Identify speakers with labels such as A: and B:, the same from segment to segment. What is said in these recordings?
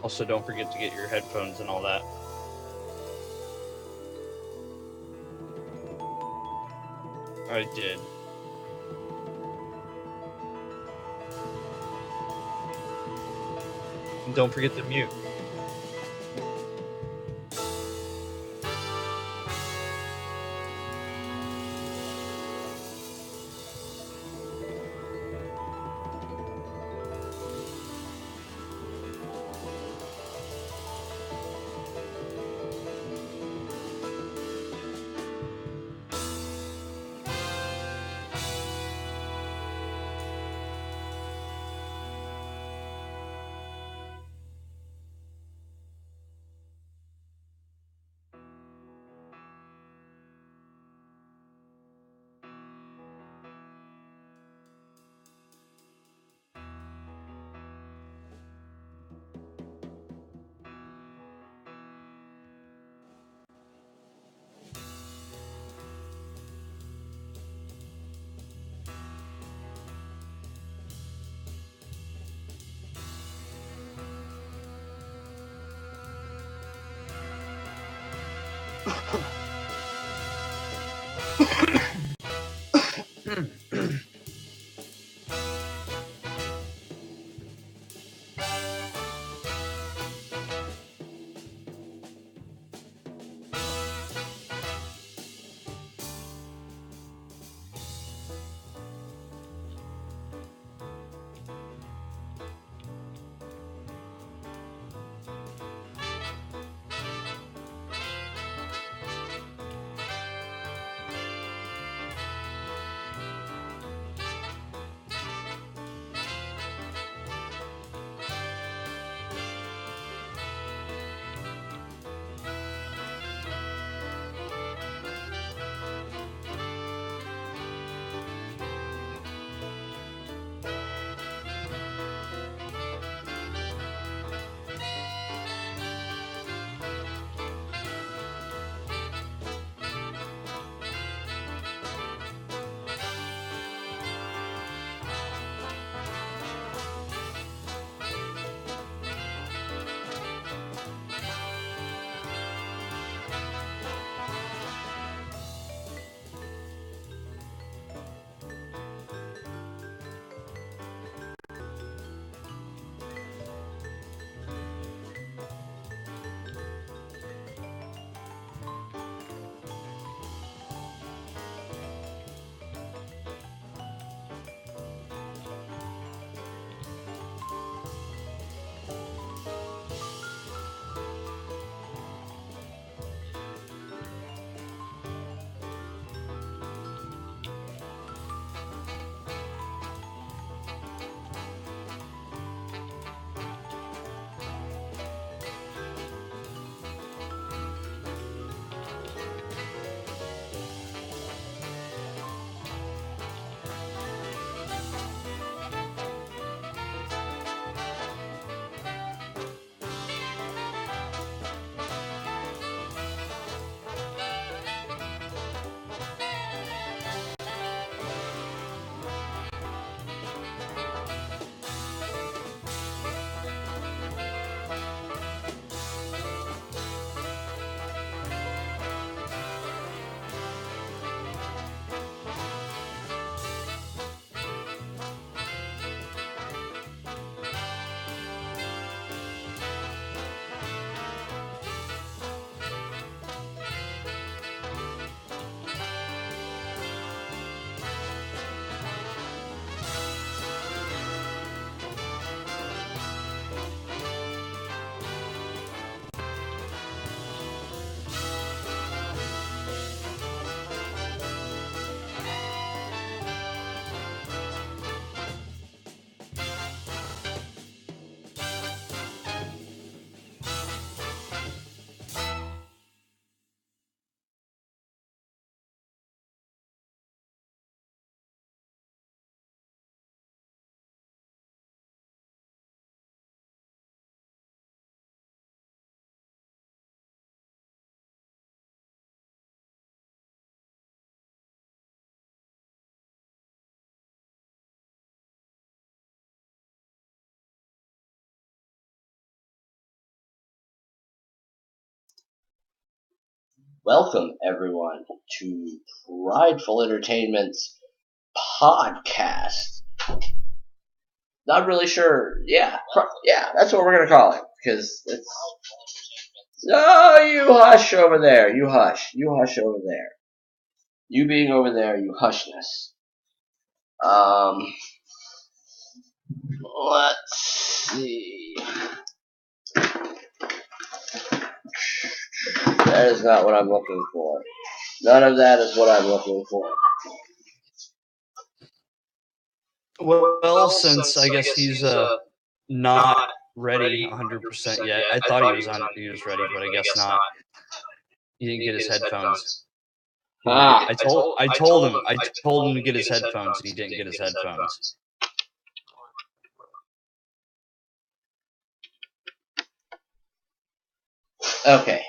A: also don't forget to get your headphones and all that. I did. And don't forget to mute.
B: Welcome, everyone, to Prideful Entertainment's podcast. Not really sure. Yeah, that's what we're going to call it. Because it's... Oh, you hush over there. You hush. You hush over there. You being over there, you hushness. Let's see. That is not what I'm looking for. None of that is what I'm looking for.
A: Well, since I guess he's not ready 100% yet. I thought he was ready, but I guess not. He didn't get his headphones. I told him to get his headphones, and he didn't get his headphones.
B: Okay.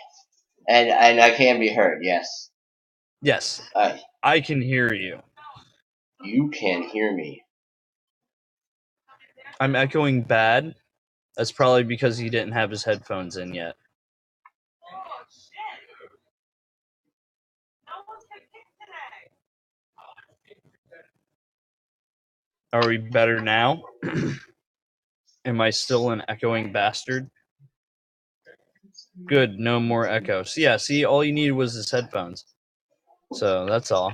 B: And I can be heard, yes.
A: Yes. I can hear you.
B: You can hear me.
A: I'm echoing bad. That's probably because he didn't have his headphones in yet. Are we better now? Am I still an echoing bastard? Good, no more echo. So yeah, see, all you needed was his headphones. So that's all.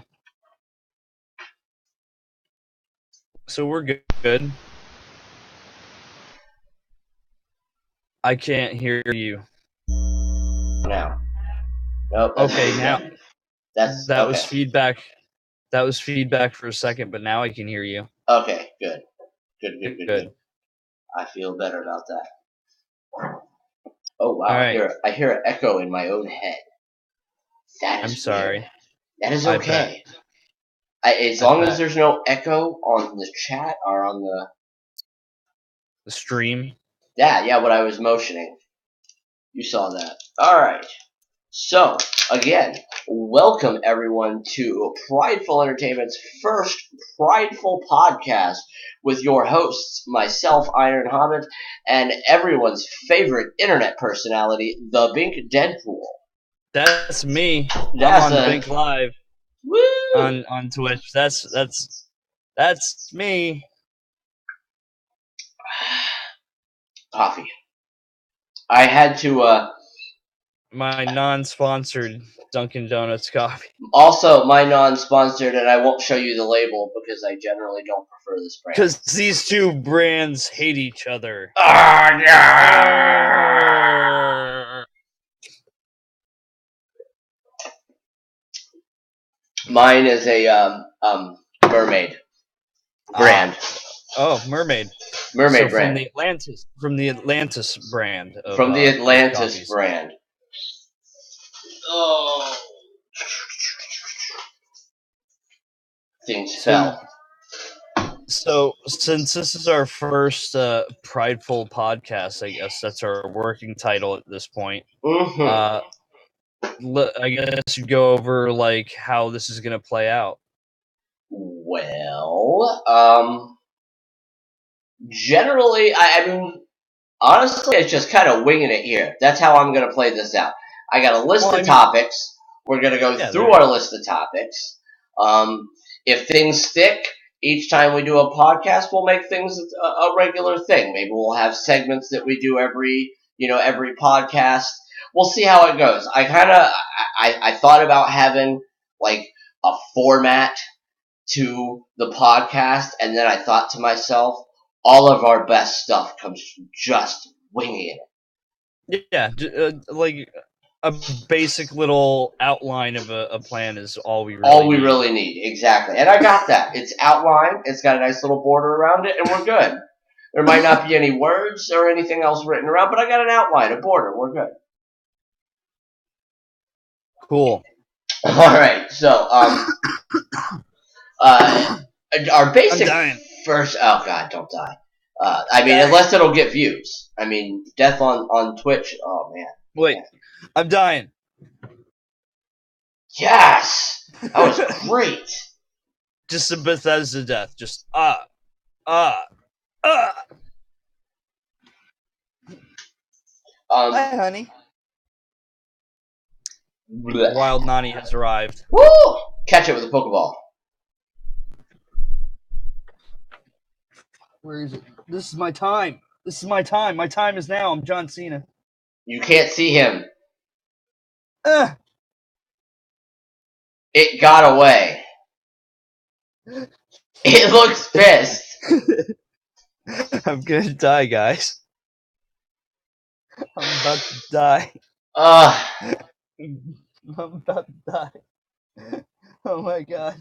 A: So we're good. I can't hear you.
B: Now. Nope.
A: Okay, now. That was
B: feedback.
A: That was feedback for a second, but now I can hear you.
B: Okay, good. Good. I feel better about that. Oh wow! Right. I hear an echo in my own head. That is
A: I'm sorry.
B: Weird. That is okay. As long as there's no echo on the chat or on
A: the stream.
B: Yeah, what I was motioning. You saw that. All right. So, again, welcome everyone to Prideful Entertainment's first Prideful Podcast with your hosts, myself, Iron Hobbit, and everyone's favorite internet personality, the Bink Deadpool.
A: That's me. I'm on Bink Live.
B: Woo!
A: On Twitch. That's me.
B: Coffee. I had to
A: my non-sponsored Dunkin' Donuts coffee.
B: Also, my non-sponsored, and I won't show you the label because I generally don't prefer this brand.
A: Because these two brands hate each other.
B: Mine is a mermaid brand.
A: Mermaid.
B: Mermaid brand.
A: From the Atlantis brand.
B: From the Atlantis brand. Oh. Things fell.
A: So, since this is our first Prideful Podcast, I guess that's our working title at this point.
B: Mm-hmm.
A: I guess you go over like how this is going to play out.
B: Well, generally, I mean, honestly, it's just kind of winging it here. That's how I'm going to play this out. I got a list of topics. We're going to go through our list of topics. If things stick, each time we do a podcast, we'll make things a regular thing. Maybe we'll have segments that we do every podcast. We'll see how it goes. I thought about having like a format to the podcast, and then I thought to myself, all of our best stuff comes from just winging
A: it. Yeah, like a basic little outline of a plan is all we really
B: need. Exactly. And I got that. It's outlined. It's got a nice little border around it, and we're good. There might not be any words or anything else written around, but I got an outline, a border. We're good.
A: Cool.
B: All right. So, our basic first. Oh God, don't die. I mean, unless it'll get views. I mean, death on Twitch. Oh man.
A: Wait, I'm dying.
B: Yes, that was great.
A: Just a Bethesda death. Just
B: Hi,
A: honey.
B: Blech.
A: Wild Nani has arrived.
B: Woo! Catch it with a Pokeball.
A: Where is it? This is my time. This is my time. My time is now. I'm John Cena.
B: You can't see him.
A: Uh.
B: It got away. It looks pissed.
A: I'm gonna die, guys. I'm about to die. I'm about to die. Oh my god.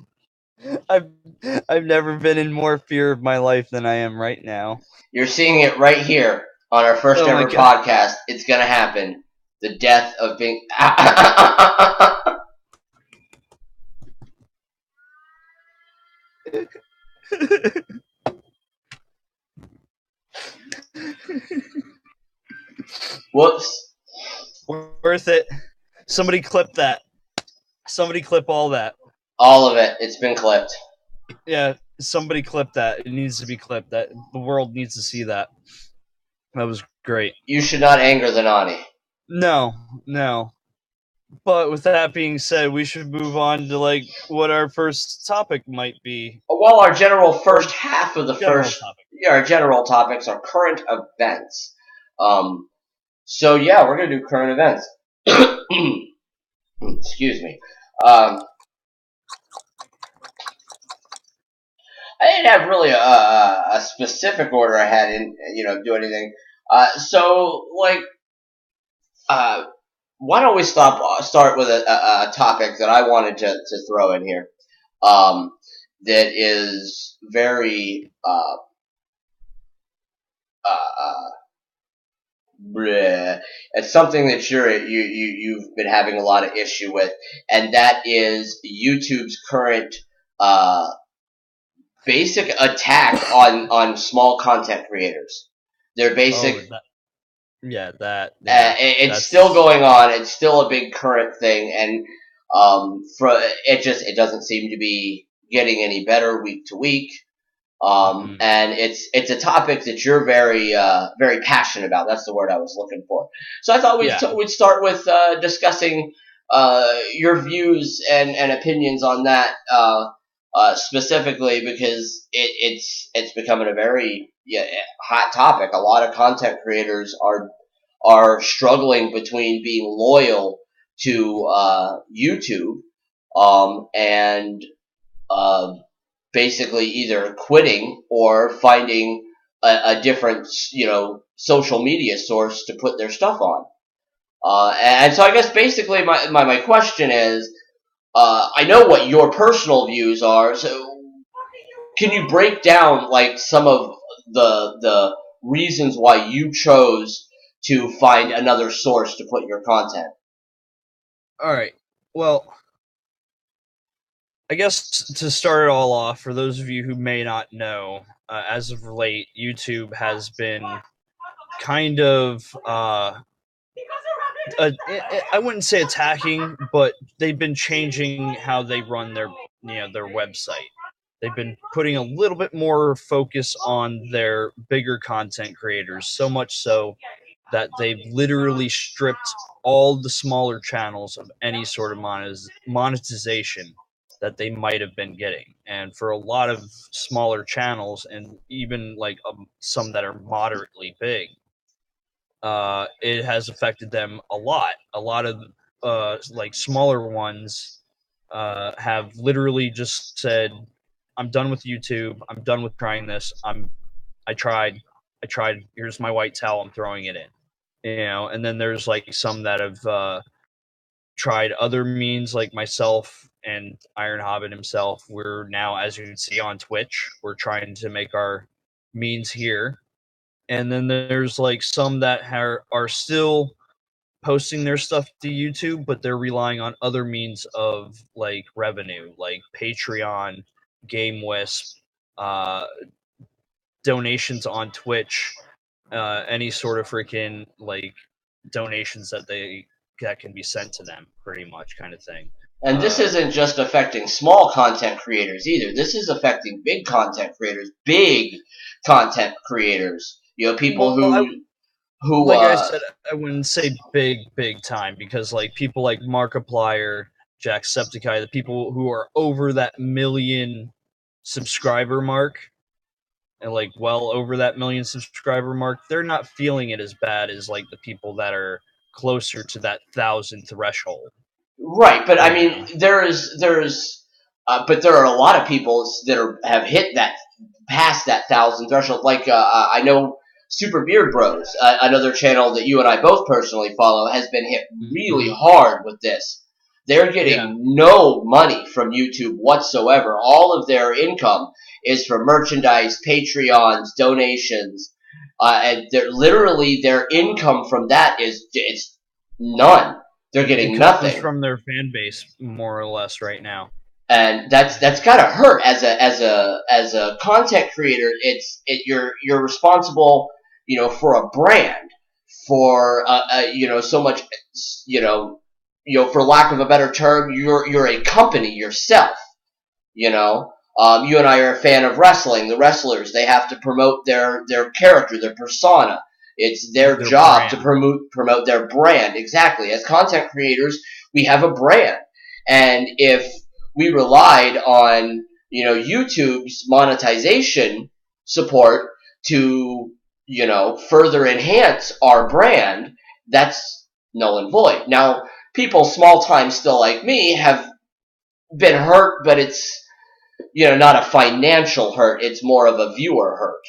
A: I've never been in more fear of my life than I am right now.
B: You're seeing it right here on our first ever podcast. It's gonna happen. The death of being. Whoops.
A: Worth it. Somebody clip that. Somebody clip all that.
B: All of it. It's been clipped.
A: Yeah, somebody clip that. It needs to be clipped. That the world needs to see that. That was great.
B: You should not anger the Nani.
A: No. But with that being said, we should move on to what our first topic might be.
B: Well, our general first half of the
A: topic.
B: Yeah, our general topics are current events. So yeah, we're gonna do current events. Excuse me. I didn't have really a specific order I had in, do anything. Why don't we start with a topic that I wanted to throw in here, that is very, it's something that you've been having a lot of issue with, and that is YouTube's current, basic attack on small content creaters. Their basic, it's still going on. It's still a big current thing, and it doesn't seem to be getting any better week to week. And it's a topic that you're very very passionate about. That's the word I was looking for. So I thought we'd start with discussing your views and opinions on that. Specifically because it's becoming a very hot topic. A lot of content creators are struggling between being loyal to YouTube and basically either quitting or finding a different social media source to put their stuff on. And so I guess basically my question is, I know what your personal views are, so can you break down some of the reasons why you chose to find another source to put your content?
A: All right. Well, I guess to start it all off, for those of you who may not know, as of late, YouTube has been kind of I wouldn't say attacking, but they've been changing how they run their website. They've been putting a little bit more focus on their bigger content creators, so much so that they've literally stripped all the smaller channels of any sort of monetization that they might have been getting. And for a lot of smaller channels, and even some that are moderately big, it has affected them a lot. A lot of smaller ones have literally just said, "I'm done with YouTube. I'm done with trying this. I tried. Here's my white towel. I'm throwing it in." And then there's some that have tried other means, like myself and Iron Hobbit himself. We're now, as you can see on Twitch, we're trying to make our means here. And then there's some that are still posting their stuff to YouTube, but they're relying on other means of revenue, like Patreon, GameWisp, donations on Twitch, any sort of freaking donations that can be sent to them, pretty much, kind of thing.
B: And this isn't just affecting small content creators either. This is affecting big content creators. People who who
A: like I said, I wouldn't say big time, because like people like Markiplier, Jacksepticeye, the people who are over that million subscriber mark, and like well over that million subscriber mark, they're not feeling it as bad as like the people that are closer to that 1,000 threshold.
B: right, but I mean, but there are a lot of people that have hit that past that 1,000 threshold. Like I know Super Beard Bros, another channel that you and I both personally follow, has been hit really hard with this. They're getting no money from YouTube whatsoever. All of their income is from merchandise, Patreons, donations, and literally their income from that it's none. They're getting nothing
A: from their fan base, more or less, right now.
B: And that's gotta hurt as a content creator. You're responsible, for a brand, for so much, for lack of a better term, you're a company yourself. You and I are a fan of wrestling. The wrestlers, they have to promote their character, their persona. It's their job
A: brand.
B: to promote their brand. Exactly. As content creators, we have a brand, and if we relied on YouTube's monetization support to further enhance our brand, that's null and void. Now, people small time still like me have been hurt, but it's not a financial hurt. It's more of a viewer hurt.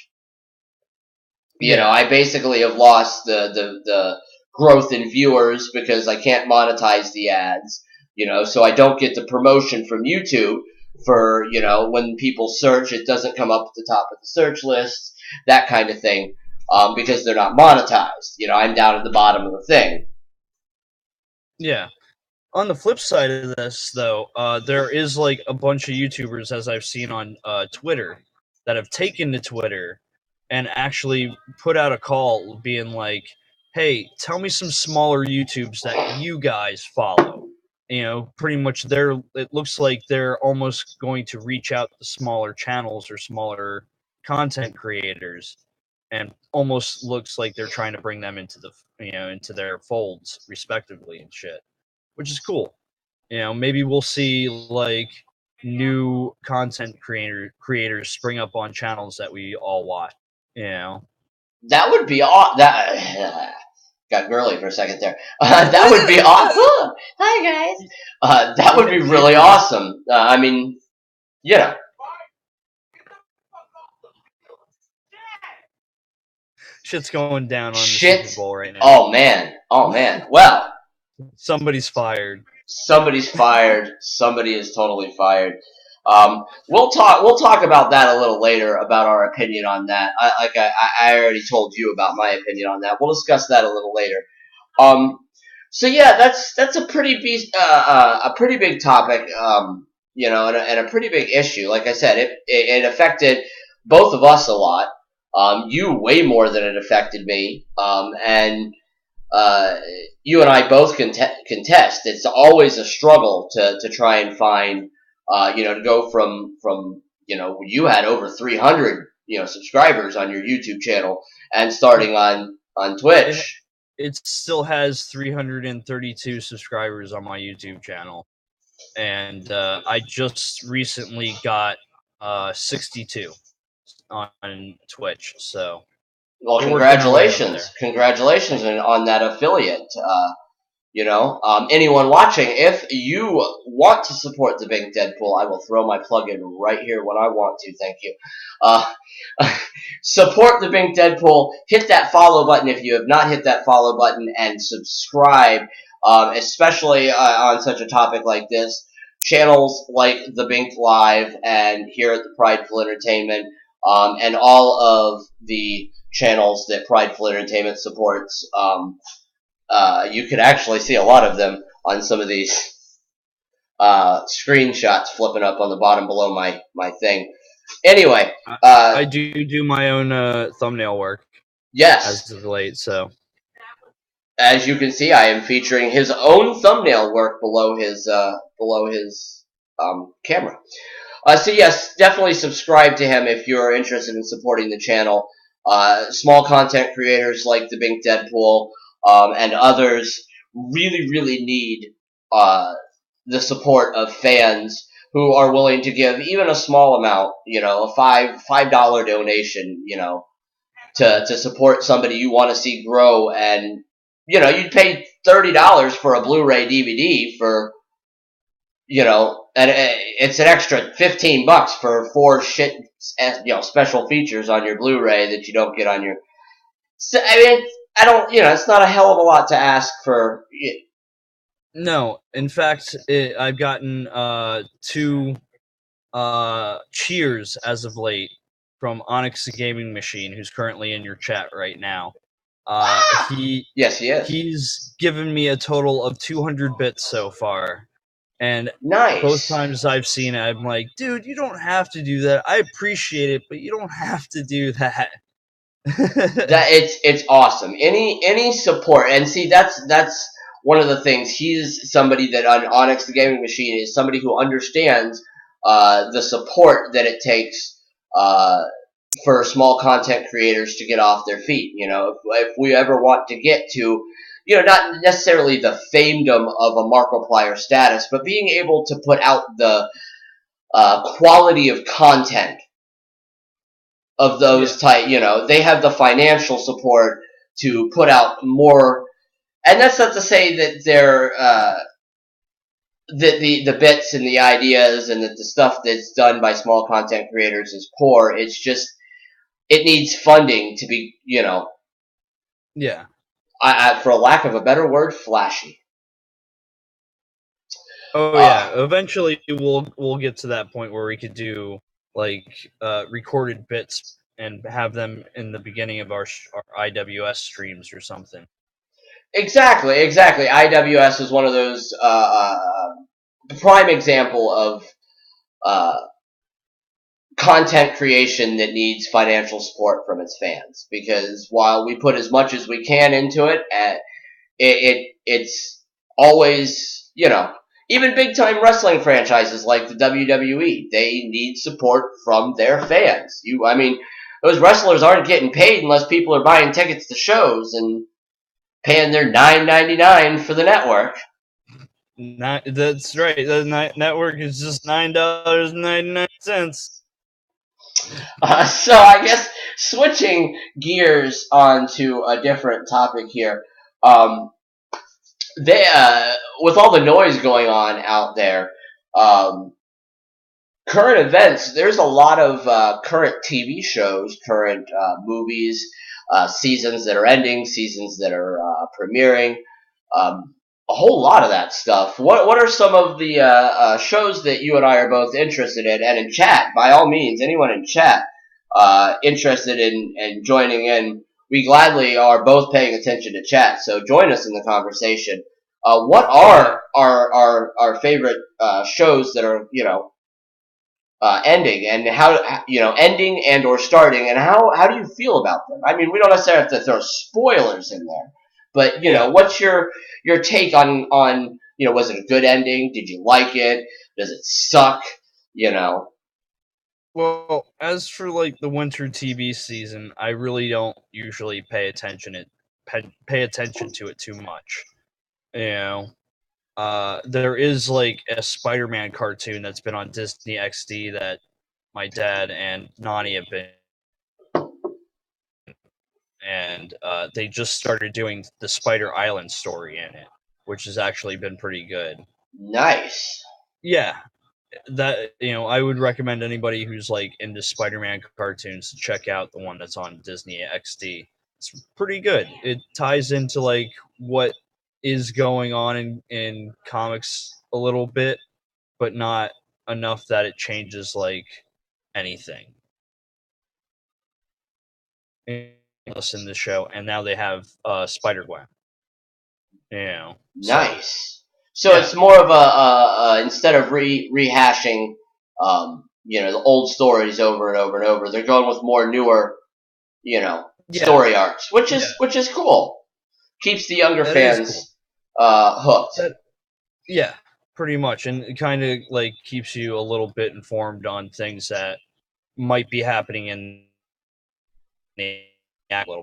B: I basically have lost the growth in viewers because I can't monetize the ads. So I don't get the promotion from YouTube for, when people search, it doesn't come up at the top of the search list, that kind of thing, because they're not monetized. I'm down at the bottom of the thing.
A: Yeah. On the flip side of this, though, there is like a bunch of YouTubers, as I've seen on Twitter, that have taken to Twitter and actually put out a call being like, hey, tell me some smaller YouTubes that you guys follow. Pretty much it looks like they're almost going to reach out to smaller channels or smaller content creators, and almost looks like they're trying to bring them into into their folds respectively and shit, which is cool. Maybe we'll see like new content creators spring up on channels that we all watch.
B: That would be that got girly for a second there. That would be awesome. Hi guys. That would be really awesome. I mean,
A: shit's going down on the Super Bowl right now.
B: Oh man. Well,
A: somebody's fired.
B: Somebody's fired. Somebody is totally fired. We'll talk about that a little later, about our opinion on that. I already told you about my opinion on that. We'll discuss that a little later. So yeah, that's a pretty big topic, and a pretty big issue. Like I said, it affected both of us a lot. You way more than it affected me. And you and I both contest. It's always a struggle to try and find, to go from you had over 300 subscribers on your YouTube channel, and starting on Twitch.
A: It still has 332 subscribers on my YouTube channel, and I just recently got 62 on Twitch. So,
B: well, congratulations on that affiliate. Anyone watching, if you want to support the Big Deadpool, I will throw my plug in right here when I want to. Thank you. Support the Big Deadpool. Hit that follow button if you have not hit that follow button, and subscribe, especially on such a topic like this. Channels like the Bink Live and here at the Prideful Entertainment, and all of the channels that Prideful Entertainment supports. You can actually see a lot of them on some of these screenshots flipping up on the bottom below my thing. Anyway,
A: I do my own thumbnail work.
B: Yes,
A: as of late. So,
B: as you can see, I am featuring his own thumbnail work below his camera. So yes, definitely subscribe to him if you're interested in supporting the channel. Small content creators like the Bink Deadpool and others really, really need the support of fans who are willing to give even a small amount, a $5 donation, to support somebody you want to see grow. And you'd pay $30 for a Blu-ray DVD for, and it's an extra $15 for 4 special features on your Blu-ray that you don't get on your. So, I mean, I don't, it's not a hell of a lot to ask for.
A: No, in fact, I've gotten 2 cheers as of late from Onyx the Gaming Machine, who's currently in your chat right now.
B: Yes, he is.
A: He's given me a total of 200 bits so far. And
B: nice.
A: Both times I've seen it, I'm like, dude, you don't have to do that. I appreciate it, but you don't have to do that.
B: It's awesome. Any support, and see, that's one of the things. He's somebody that on Onyx the Gaming Machine is somebody who understands the support that it takes for small content creators to get off their feet. If we ever want to get to, not necessarily the famedom of a Markiplier status, but being able to put out the quality of content of those type, they have the financial support to put out more. And that's not to say that they're that the bits and the ideas and that the stuff that's done by small content creators is poor. It's just it needs funding to be,
A: yeah.
B: For a lack of a better word, flashy.
A: Oh yeah, eventually we'll get to that point where we could do like recorded bits and have them in the beginning of our IWS streams or something.
B: Exactly. IWS is one of those prime example of content creation that needs financial support from its fans, because while we put as much as we can into it, it's always, even big time wrestling franchises like the WWE, they need support from their fans. Those wrestlers aren't getting paid unless people are buying tickets to shows and paying their $9.99 for the network.
A: That's right. The network is just $9.99.
B: So I guess switching gears onto a different topic here. They with all the noise going on out there, current events. There's a lot of current TV shows, current movies, seasons that are ending, seasons that are premiering. A whole lot of that stuff. What are some of the shows that you and I are both interested in? And in chat, by all means, anyone in chat interested in joining in, we gladly are both paying attention to chat. So join us in the conversation. What are our favorite shows that are ending, and how ending and or starting, and how do you feel about them? I mean, we don't necessarily have to throw spoilers in there, but what's your take on was it a good ending? Did you like it? Does it suck?
A: Well, as for like the winter TV season, I really don't usually pay attention to it too much. There is like a Spider-Man cartoon that's been on Disney XD that my dad and Nani have been, and they just started doing the Spider Island story in it, which has actually been pretty good.
B: Nice.
A: Yeah, that I would recommend anybody who's like into Spider-Man cartoons to check out the one that's on Disney XD. It's pretty good. It ties into like what is going on in comics a little bit, but not enough that it changes like anything. Listen to the show, and now they have Spider-Gwen.
B: Nice. So it's more of a instead of rehashing, the old stories over and over and over, they're going with more newer, story arcs, which is cool. Keeps the younger fans hooked.
A: Yeah, pretty much, and it kind of like keeps you a little bit informed on things that might be happening in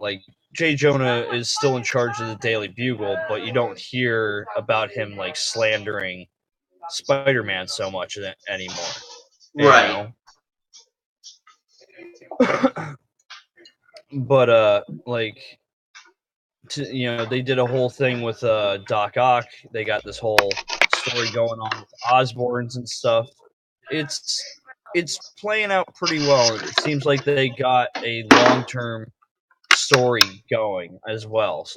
A: like Jay Jonah is still in charge of the Daily Bugle, but you don't hear about him like slandering Spider-Man so much anymore.
B: Right.
A: But like they did a whole thing with Doc Ock. They got this whole story going on with Osborns and stuff. It's playing out pretty well. It seems like they got a long-term story going as well.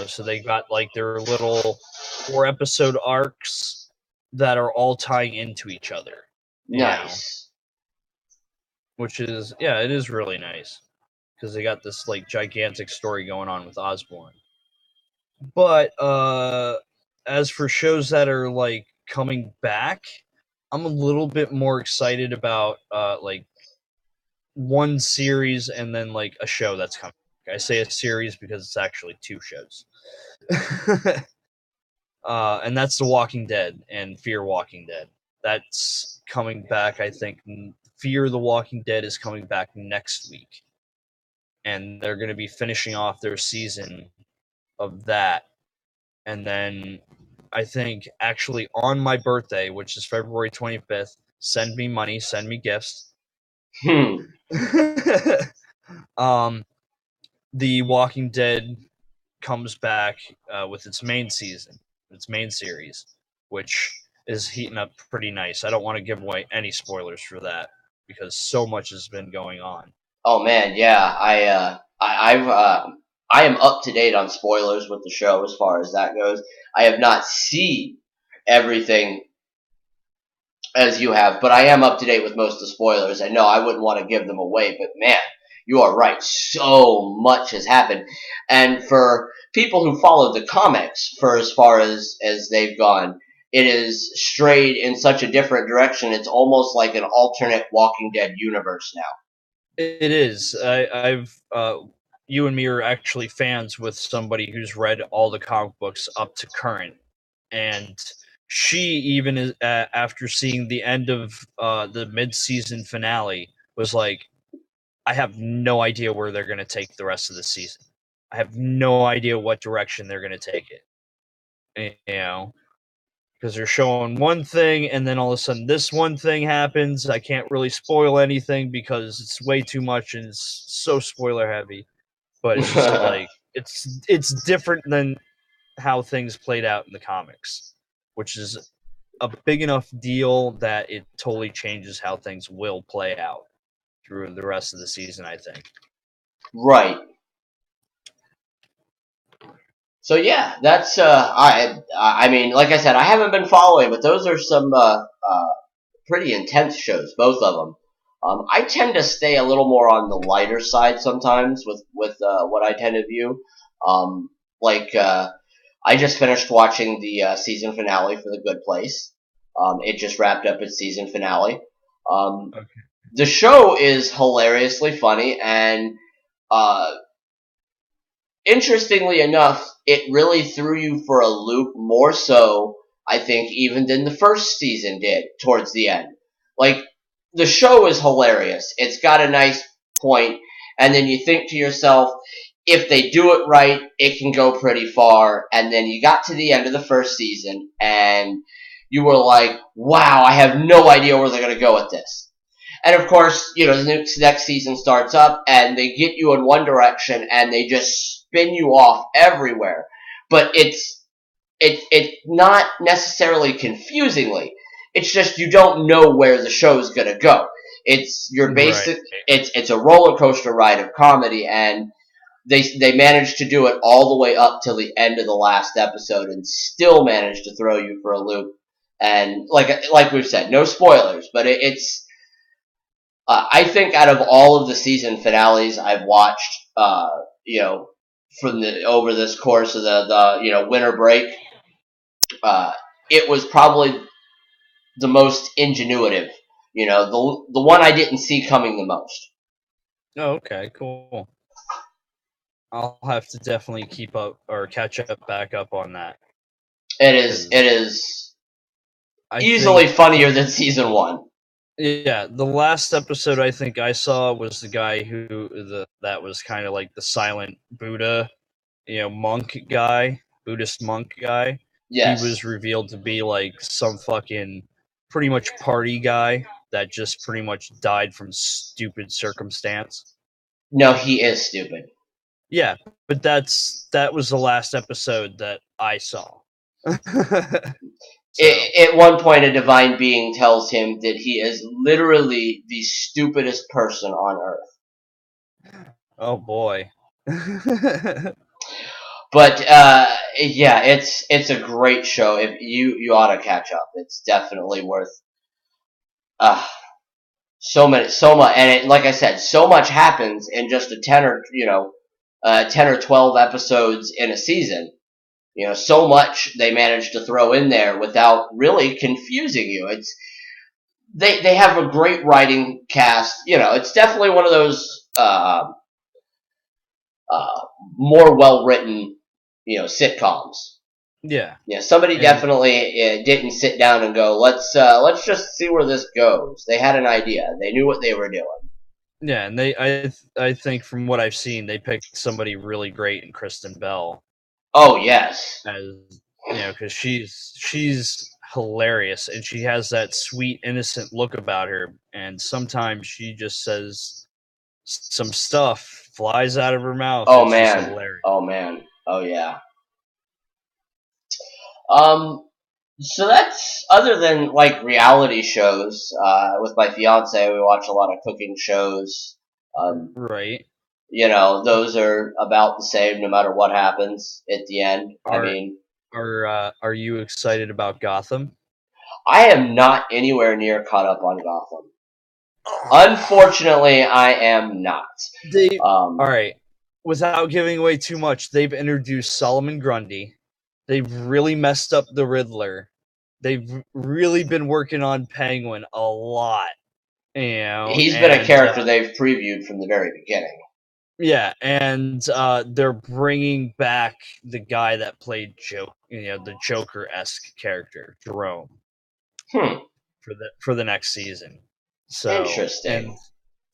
A: So they got like their little 4-episode arcs that are all tying into each other.
B: Nice.
A: Which is, it is really nice because they got this like gigantic story going on with Osborn. But as for shows that are like coming back, I'm a little bit more excited about like one series and then like a show that's coming. I say a series because it's actually 2 shows. And that's The Walking Dead and Fear Walking Dead. That's coming back, I think. Fear the Walking Dead is coming back next week. And they're going to be finishing off their season of that. And then I think actually on my birthday, which is February 25th, send me money, send me gifts. The Walking Dead comes back with its main season, its main series, which is heating up pretty nice. I don't want to give away any spoilers for that because so much has been going on.
B: Oh man, yeah. I am up to date on spoilers with the show as far as that goes. I have not seen everything as you have, but I am up to date with most of the spoilers. And no, I wouldn't want to give them away, but man, you are right. So much has happened. And for people who followed the comics for as far as they've gone, it is strayed in such a different direction. It's almost like an alternate Walking Dead universe now.
A: It is. You and me are actually fans with somebody who's read all the comic books up to current. And she even is, after seeing the end of the mid-season finale, was like, I have no idea where they're going to take the rest of the season. I have no idea what direction they're going to take it. Because they're showing one thing, and then all of a sudden this one thing happens. I can't really spoil anything because it's way too much and it's so spoiler heavy. But it's just like it's different than how things played out in the comics, which is a big enough deal that it totally changes how things will play out through the rest of the season, I think.
B: Right. So yeah, that's I mean, like I said, I haven't been following, but those are some pretty intense shows, both of them. I tend to stay a little more on the lighter side sometimes with what I tend to view. I just finished watching the season finale for The Good Place. It just wrapped up its season finale. Okay. The show is hilariously funny, and interestingly enough, it really threw you for a loop more so, I think, even than the first season did towards the end. Like, the show is hilarious. It's got a nice point, and then you think to yourself, if they do it right, it can go pretty far. And then you got to the end of the first season, and you were like, wow, I have no idea where they're going to go with this. And of course, the next season starts up, and they get you in one direction, and they just spin you off everywhere. But it's not necessarily confusingly. It's just you don't know where the show's gonna go. It's your basic. Right. It's a roller coaster ride of comedy, and they managed to do it all the way up till the end of the last episode, and still managed to throw you for a loop. And like we've said, no spoilers, but it's. I think out of all of the season finales I've watched, from over this course of the winter break, it was probably the most ingenuitive. The one I didn't see coming the most.
A: Oh, okay, cool. I'll have to definitely keep up or catch up back up on that.
B: It is easily funnier than season 1.
A: Yeah, the last episode I think I saw was the guy that was kind of like the silent Buddha, monk guy, Buddhist monk guy. He was
B: Yes.
A: revealed to be like some fucking pretty much party guy that just pretty much died from stupid circumstance.
B: No, he is stupid.
A: Yeah, but that was the last episode that I saw.
B: At one point, a divine being tells him that he is literally the stupidest person on earth.
A: Oh boy.
B: But yeah, it's a great show. If you ought to catch up. It's definitely worth. So much, and like I said, so much happens in just a 10 or 12 episodes in a season. So much they managed to throw in there without really confusing you. They have a great writing cast. It's definitely one of those more well written sitcoms.
A: Yeah.
B: Yeah, somebody definitely didn't sit down and go, let's just see where this goes. They had an idea. They knew what they were doing.
A: Yeah, and I think from what I've seen, they picked somebody really great in Kristen Bell.
B: Oh yes,
A: as because she's hilarious and she has that sweet innocent look about her, and sometimes she just says some stuff flies out of her mouth.
B: Oh
A: it's
B: man,
A: just hilarious.
B: oh man, oh yeah. So that's, other than like reality shows. With my fiance, we watch a lot of cooking shows.
A: Right.
B: Those are about the same no matter what happens at the end.
A: Are you excited about Gotham?
B: I am not anywhere near caught up on Gotham. Unfortunately, I am not.
A: All right. Without giving away too much, they've introduced Solomon Grundy. They've really messed up the Riddler. They've really been working on Penguin a lot.
B: He's been a character they've previewed from the very beginning.
A: Yeah, and they're bringing back the guy that played the Joker-esque character, Jerome, for the next season. So
B: interesting.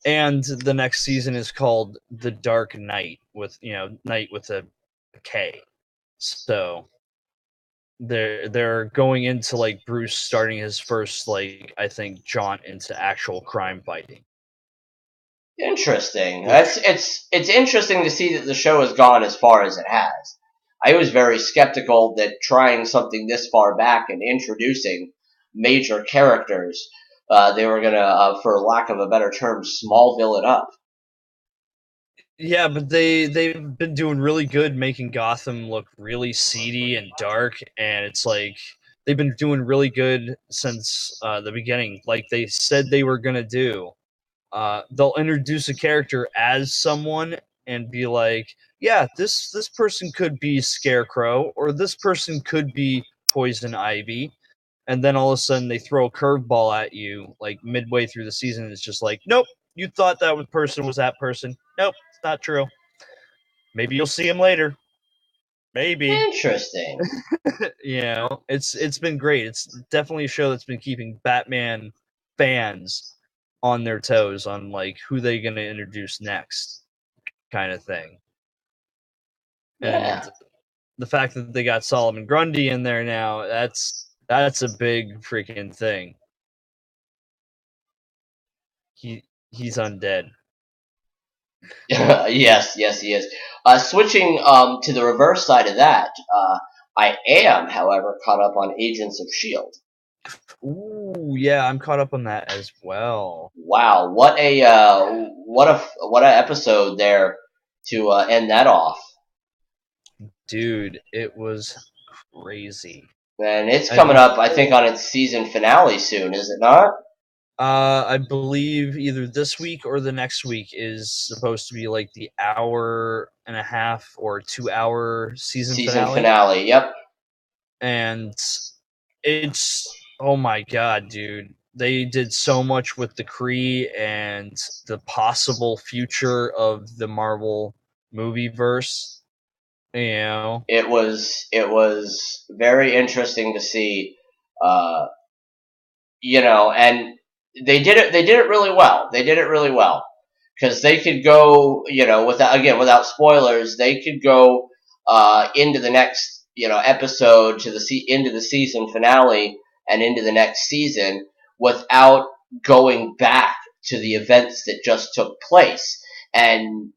A: And the next season is called The Dark Knight with Knight with a K. So they're going into like Bruce starting his first I think jaunt into actual crime fighting.
B: Interesting. It's interesting to see that the show has gone as far as it has. I was very skeptical that trying something this far back and introducing major characters, they were gonna, for lack of a better term, Smallville it up.
A: Yeah, but they've been doing really good making Gotham look really seedy and dark, and it's like they've been doing really good since the beginning, like they said they were gonna do. They'll introduce a character as someone and be like, yeah, this person could be Scarecrow, or this person could be Poison Ivy, and then all of a sudden they throw a curveball at you like midway through the season, and it's just like, nope, you thought that person was that person. Nope, it's not true. Maybe you'll see him later. Maybe.
B: Interesting.
A: It's been great. It's definitely a show that's been keeping Batman fans on their toes on like who they going to introduce next, kind of thing.
B: Yeah.
A: And the fact that they got Solomon Grundy in there now, that's a big freaking thing. He's undead.
B: Yes, he is. Switching to the reverse side of that, I am, however, caught up on Agents of S.H.I.E.L.D.
A: Ooh, yeah, I'm caught up on that as well.
B: Wow, what a episode there to end that off.
A: Dude, it was crazy.
B: And it's coming up, I think, on its season finale soon, is it not?
A: I believe either this week or the next week is supposed to be like the 1.5 or 2 hour season finale.
B: Yep.
A: And it's, oh my god, dude. They did so much with the Kree and the possible future of the Marvel movie verse.
B: It was very interesting to see, and they did it really well. They did it really well because they could go, without spoilers, they could go into the next, episode to into the season finale and into the next season without going back to the events that just took place. And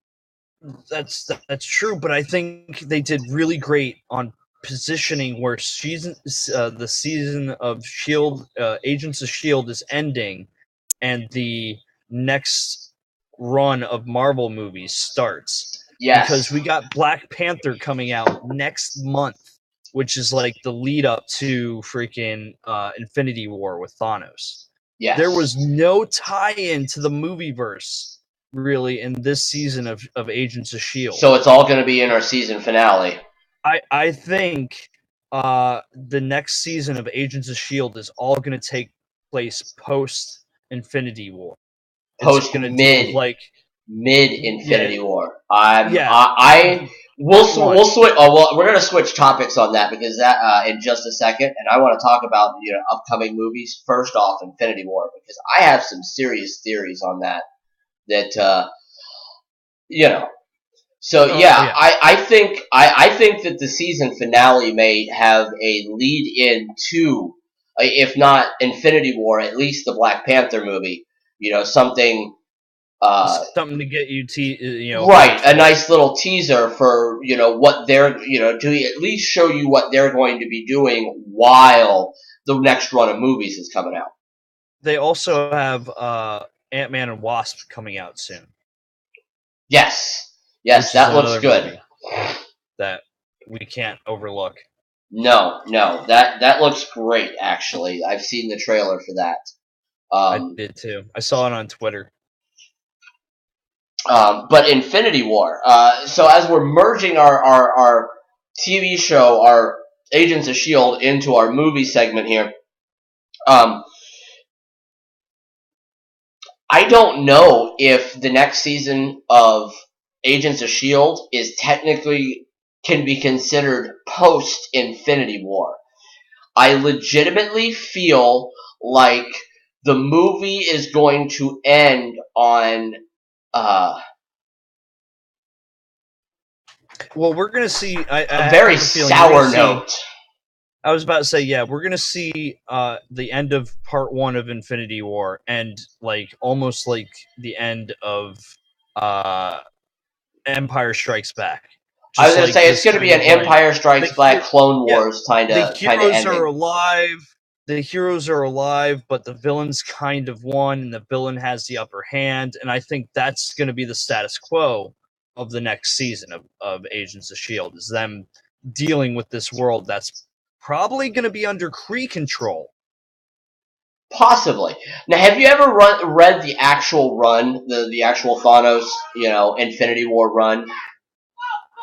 A: that's true, but I think they did really great on positioning where the season of Shield, Agents of Shield, is ending, and the next run of Marvel movies starts.
B: Yes.
A: Because we got Black Panther coming out next month, which is like the lead up to freaking Infinity War with Thanos.
B: Yes.
A: There was no tie-in to the movieverse really in this season of Agents of Shield.
B: So it's all going to be in our season finale.
A: I think the next season of Agents of Shield is all going to take place post Infinity War.
B: Post mid Infinity War. We'll switch. We're going to switch topics on that because that in just a second, and I want to talk about upcoming movies. First off, Infinity War, because I have some serious theories on that. I think that the season finale may have a lead in to, if not Infinity War, at least the Black Panther movie. Something
A: to get you
B: right, a nice little teaser for what they're to at least show you what they're going to be doing while the next run of movies is coming out.
A: They also have Ant-Man and Wasp coming out soon.
B: Yes, that looks good.
A: That we can't overlook.
B: No, that looks great. Actually, I've seen the trailer for that.
A: I did too. I saw it on Twitter.
B: But Infinity War. So as we're merging our TV show, our Agents of S.H.I.E.L.D. into our movie segment here, I don't know if the next season of Agents of S.H.I.E.L.D. is technically can be considered post Infinity War. I legitimately feel like the movie is going to end on
A: well, we're going to see
B: a very sour note.
A: I was about to say, yeah, we're going to see the end of part 1 of Infinity War and almost like the end of Empire Strikes Back.
B: I was going to say it's going to be an Empire Strikes Back, Clone Wars kind of ending.
A: The heroes are alive. The heroes are alive, but the villains kind of won, and the villain has the upper hand. And I think that's going to be the status quo of the next season of Agents of S.H.I.E.L.D. is them dealing with this world that's probably going to be under Kree control.
B: Possibly. Now, have you ever read the actual run, the actual Thanos, Infinity War run?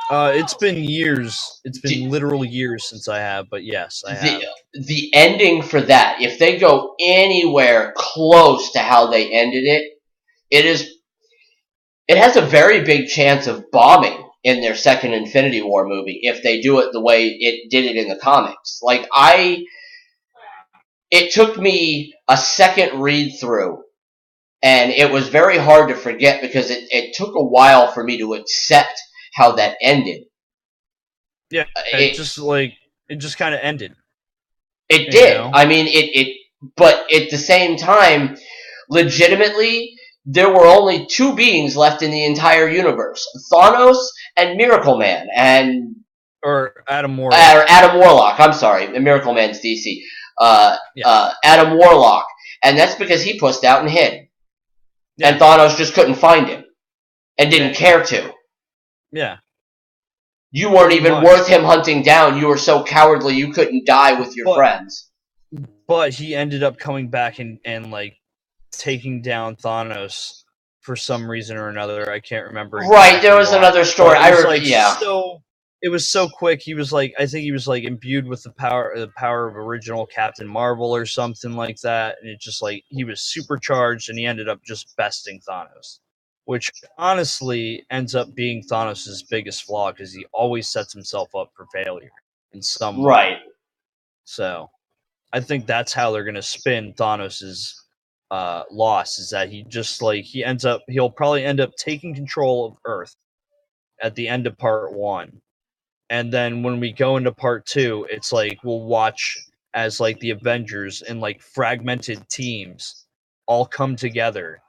A: It's been years. It's been literal years since I have, but yes, I have.
B: The ending for that, if they go anywhere close to how they ended it, it has a very big chance of bombing in their second Infinity War movie if they do it the way it did it in the comics. It took me a second read through, and it was very hard to forget because it took a while for me to accept how that ended.
A: Yeah, it just kind of ended.
B: It did. I mean, but at the same time, legitimately, there were only 2 beings left in the entire universe: Thanos and Miracle Man,
A: or Adam Warlock.
B: Adam Warlock. I'm sorry, Miracle Man's DC. Adam Warlock, and that's because he pushed out and hid, and Thanos just couldn't find him and didn't care to.
A: Yeah.
B: You weren't even worth him hunting down. You were so cowardly you couldn't die with your friends.
A: But he ended up coming back and taking down Thanos for some reason or another. I can't remember.
B: Right, there was another story.
A: It was so quick. He was I think he was imbued with the power of original Captain Marvel or something like that, and it just he was supercharged, and he ended up just besting Thanos, which honestly ends up being Thanos' biggest flaw because he always sets himself up for failure in some way.
B: Right.
A: So I think that's how they're going to spin Thanos' loss is that he'll probably end up taking control of Earth at the end of part 1. And then when we go into part 2, it's like we'll watch as like the Avengers in like fragmented teams all come together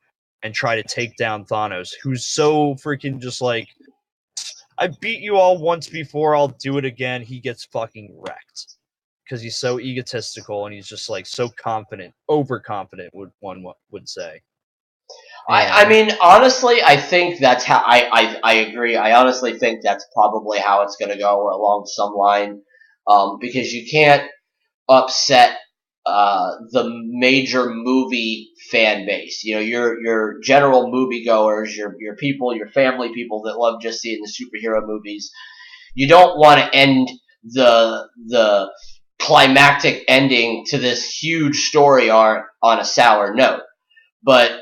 A: and try to take down Thanos, who's so freaking just like, I beat you all once before, I'll do it again. He gets fucking wrecked because he's so egotistical and he's just like so confident, overconfident, one would say.
B: I mean, honestly, I think that's how I agree. I honestly think that's probably how it's going to go, or along some line, because you can't upset the major movie fan base. You know, your general moviegoers, your people, your family people that love just seeing the superhero movies. You don't want to end the climactic ending to this huge story arc on a sour note. But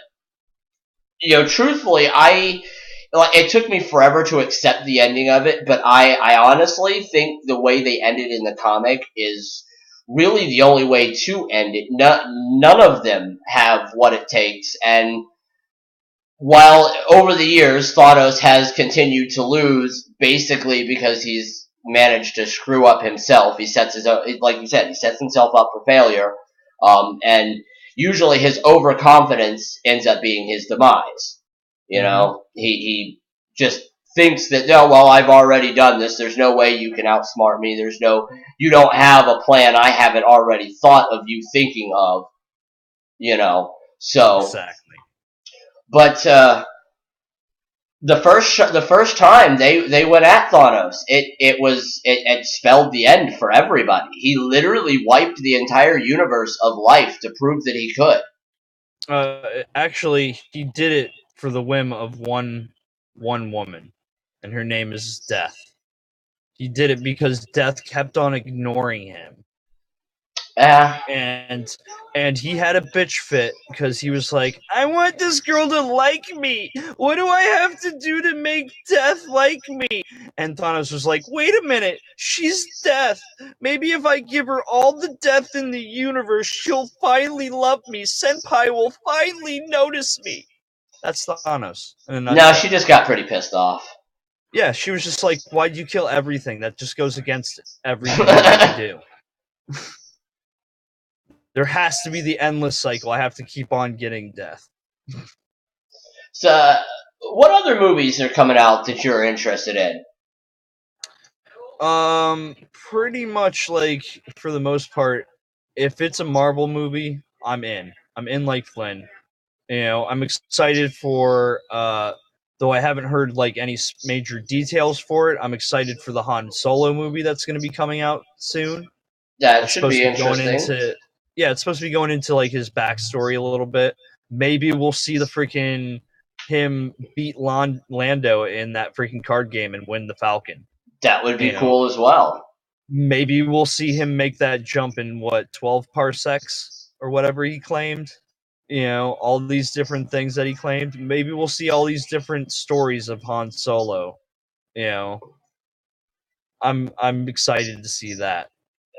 B: truthfully, it took me forever to accept the ending of it, but I honestly think the way they ended in the comic is really the only way to end it. None of them have what it takes, and while over the years Thanos has continued to lose, basically because he's managed to screw up himself. He sets his own, like you said, he sets himself up for failure, and usually his overconfidence ends up being his demise. He just thinks that, no, well, I've already done this. There's no way you can outsmart me. You don't have a plan I haven't already thought of you thinking of. So
A: exactly.
B: But the first time they went at Thanos, it spelled the end for everybody. He literally wiped the entire universe of life to prove that he could.
A: Actually, he did it for the whim of one woman, and her name is Death. He did it because Death kept on ignoring him. And he had a bitch fit because he was like, I want this girl to like me. What do I have to do to make Death like me? And Thanos was like, wait a minute, she's Death. Maybe if I give her all the death in the universe, she'll finally love me. Senpai will finally notice me. That's Thanos.
B: No, she just got pretty pissed off.
A: Yeah, she was just like, why'd you kill everything? That just goes against everything that you do. There has to be the endless cycle. I have to keep on getting death.
B: So, what other movies are coming out that you're interested in?
A: Pretty much, like, for the most part, if it's a Marvel movie, I'm in. I'm in like Flynn. I'm excited for, though I haven't heard, like, any major details for it, I'm excited for the Han Solo movie that's going to be coming out soon.
B: That should be interesting.
A: It's supposed to be going into like his backstory a little bit. Maybe we'll see the freaking him beat Lando in that freaking card game and win the Falcon.
B: That would be cool as well.
A: Maybe we'll see him make that jump in 12 parsecs or whatever he claimed. All these different things that he claimed. Maybe we'll see all these different stories of Han Solo. I'm excited to see that.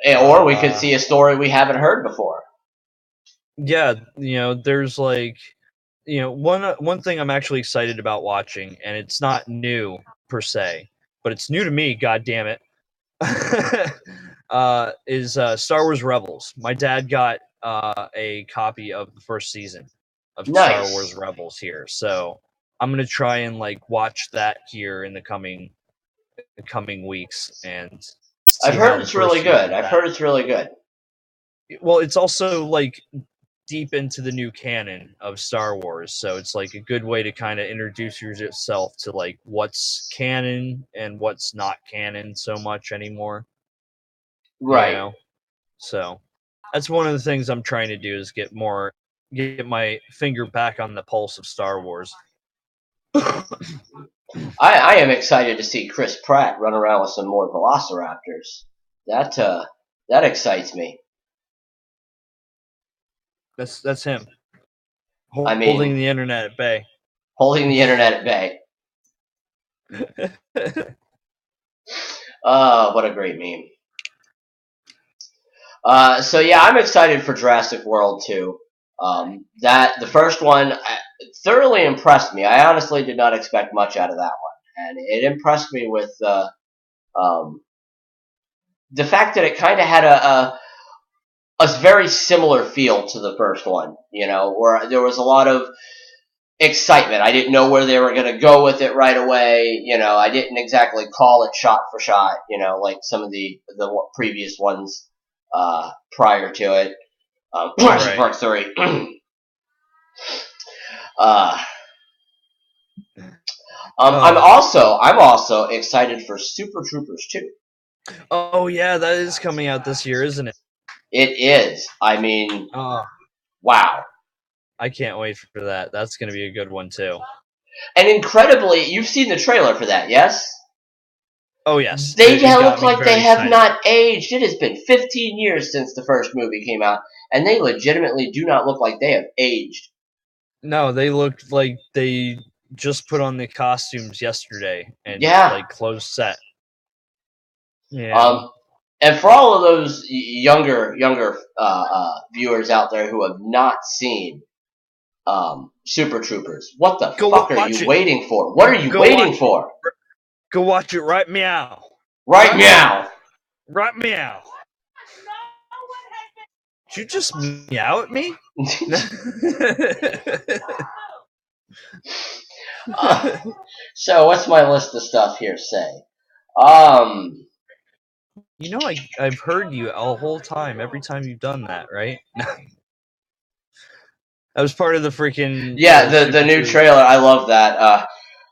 B: Or we could see a story we haven't heard before.
A: Yeah, there's like, one thing I'm actually excited about watching, and it's not new per se, but it's new to me, god damn it, is Star Wars Rebels. My dad got a copy of the first season of Star Wars Rebels here, so I'm gonna try and like watch that here in the coming weeks. And
B: I've heard it's really good.
A: Well, it's also like deep into the new canon of Star Wars, so it's like a good way to kind of introduce yourself to like what's canon and what's not canon so much anymore.
B: Right.
A: So that's one of the things I'm trying to do is get my finger back on the pulse of Star Wars.
B: I am excited to see Chris Pratt run around with some more Velociraptors. That excites me.
A: That's him. Holding the internet at bay.
B: Holding the internet at bay. What a great meme. So yeah, I'm excited for Jurassic World too. That the first one thoroughly impressed me. I honestly did not expect much out of that one, and it impressed me with um, the fact that it kind of had a very similar feel to the first one. Where there was a lot of excitement. I didn't know where they were going to go with it right away. I didn't exactly call it shot for shot. Like some of the previous ones prior to it. Jurassic Park 3. I'm also excited for Super Troopers 2.
A: Oh yeah, that is coming out this year, isn't it?
B: It is. I mean, wow.
A: I can't wait for that. That's going to be a good one too.
B: And incredibly, you've seen the trailer for that, yes?
A: Oh yes.
B: They look like they have not aged. It has been 15 years since the first movie came out, and they legitimately do not look like they have aged.
A: No, they looked like they just put on the costumes yesterday and like closed set. Yeah.
B: And for all of those younger viewers out there who have not seen Super Troopers, what the fuck are you waiting for? What are you waiting for?
A: Go watch it right meow.
B: Right meow.
A: Right meow. Did you just meow at me?
B: So what's my list of stuff here say?
A: I've heard you a whole time, every time you've done that, right? That was part of the freaking...
B: Yeah, the new trailer. I love that.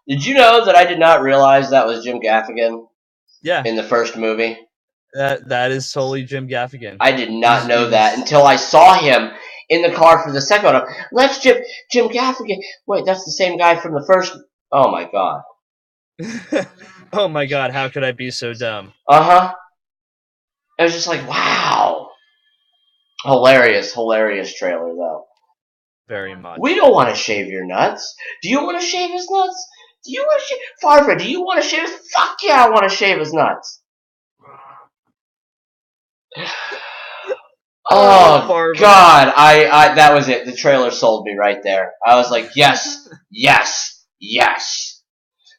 B: Did you know that I did not realize that was Jim Gaffigan?
A: Yeah.
B: In the first movie?
A: That is totally Jim Gaffigan.
B: I did not know that until I saw him in the car for the second one. That's Jim Gaffigan. Wait, that's the same guy from the first... Oh my god.
A: Oh my god, how could I be so dumb?
B: Uh-huh. I was just like, wow. Hilarious trailer, though.
A: Very much.
B: We don't want to shave your nuts. Do you want to shave his nuts? Do you want to shave... Farva, do you want to shave his... Fuck yeah, I want to shave his nuts. Oh, God. I that was it. The trailer sold me right there. I was like, yes, yes, yes.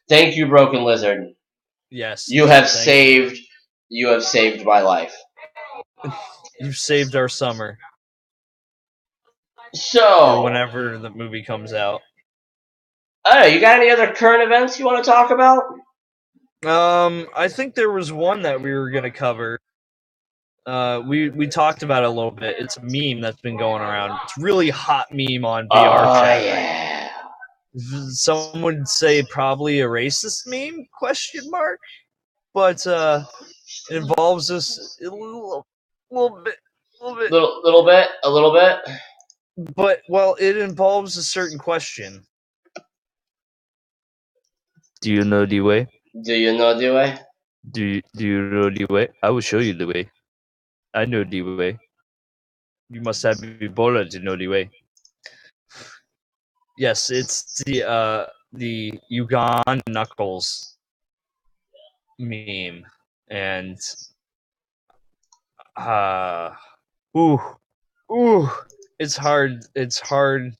B: Thank you, Broken Lizard.
A: Yes.
B: You have saved my life.
A: You've saved our summer.
B: So,
A: or whenever the movie comes out.
B: You got any other current events you want to talk about?
A: I think there was one that we were gonna cover. We talked about it a little bit. It's a meme that's been going around. It's a really hot meme on VR chat.
B: Yeah.
A: Some would say probably a racist meme? Question mark. But it involves us a little bit.
B: A little bit.
A: But it involves a certain question. Do you know the way?
B: Do you know the way?
A: Do you know the way? I will show you the way. I know the way. You must have Ebola to know the way. Yes, it's the Ugan Knuckles meme, and it's hard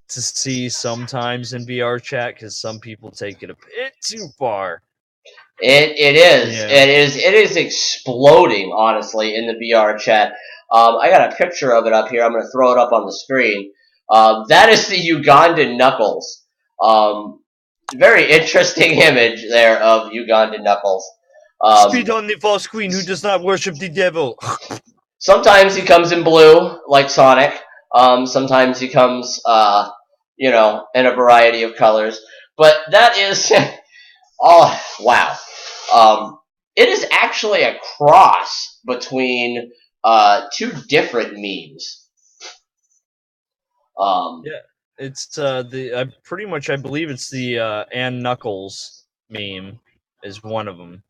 A: to see sometimes in VR chat because some people take it a bit too far.
B: It is. Yeah. It is exploding, honestly, in the VR chat. I got a picture of it up here. I'm going to throw it up on the screen. That is the Ugandan Knuckles. Very interesting image there of Ugandan Knuckles.
A: Speed on the false queen who does not worship the devil.
B: Sometimes he comes in blue, like Sonic. Sometimes he comes, in a variety of colors. But that is... oh, wow. It is actually a cross between two different memes.
A: Yeah, it's I believe it's the Ann Knuckles meme is one of them,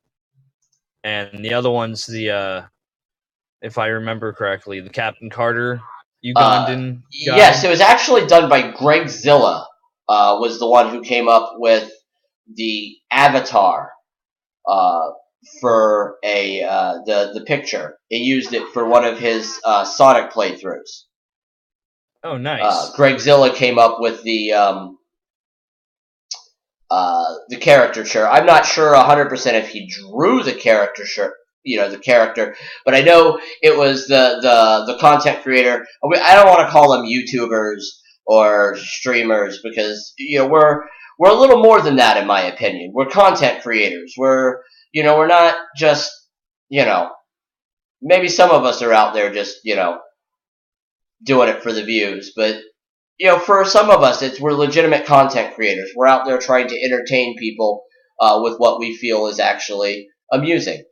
A: and the other one's the if I remember correctly, the Captain Carter Ugandan guy.
B: Yes, it was actually done by Greg Zilla. Was the one who came up with the avatar for the picture. He used it for one of his Sonic playthroughs.
A: Oh, nice.
B: Gregzilla came up with the character shirt. I'm not sure 100% if he drew the character shirt, the character, but I know it was the content creator. I don't want to call them YouTubers or streamers because we're a little more than that in my opinion. We're content creators. We're not just maybe some of us are out there just doing it for the views, but for some of us, we're legitimate content creators. We're out there trying to entertain people with what we feel is actually amusing.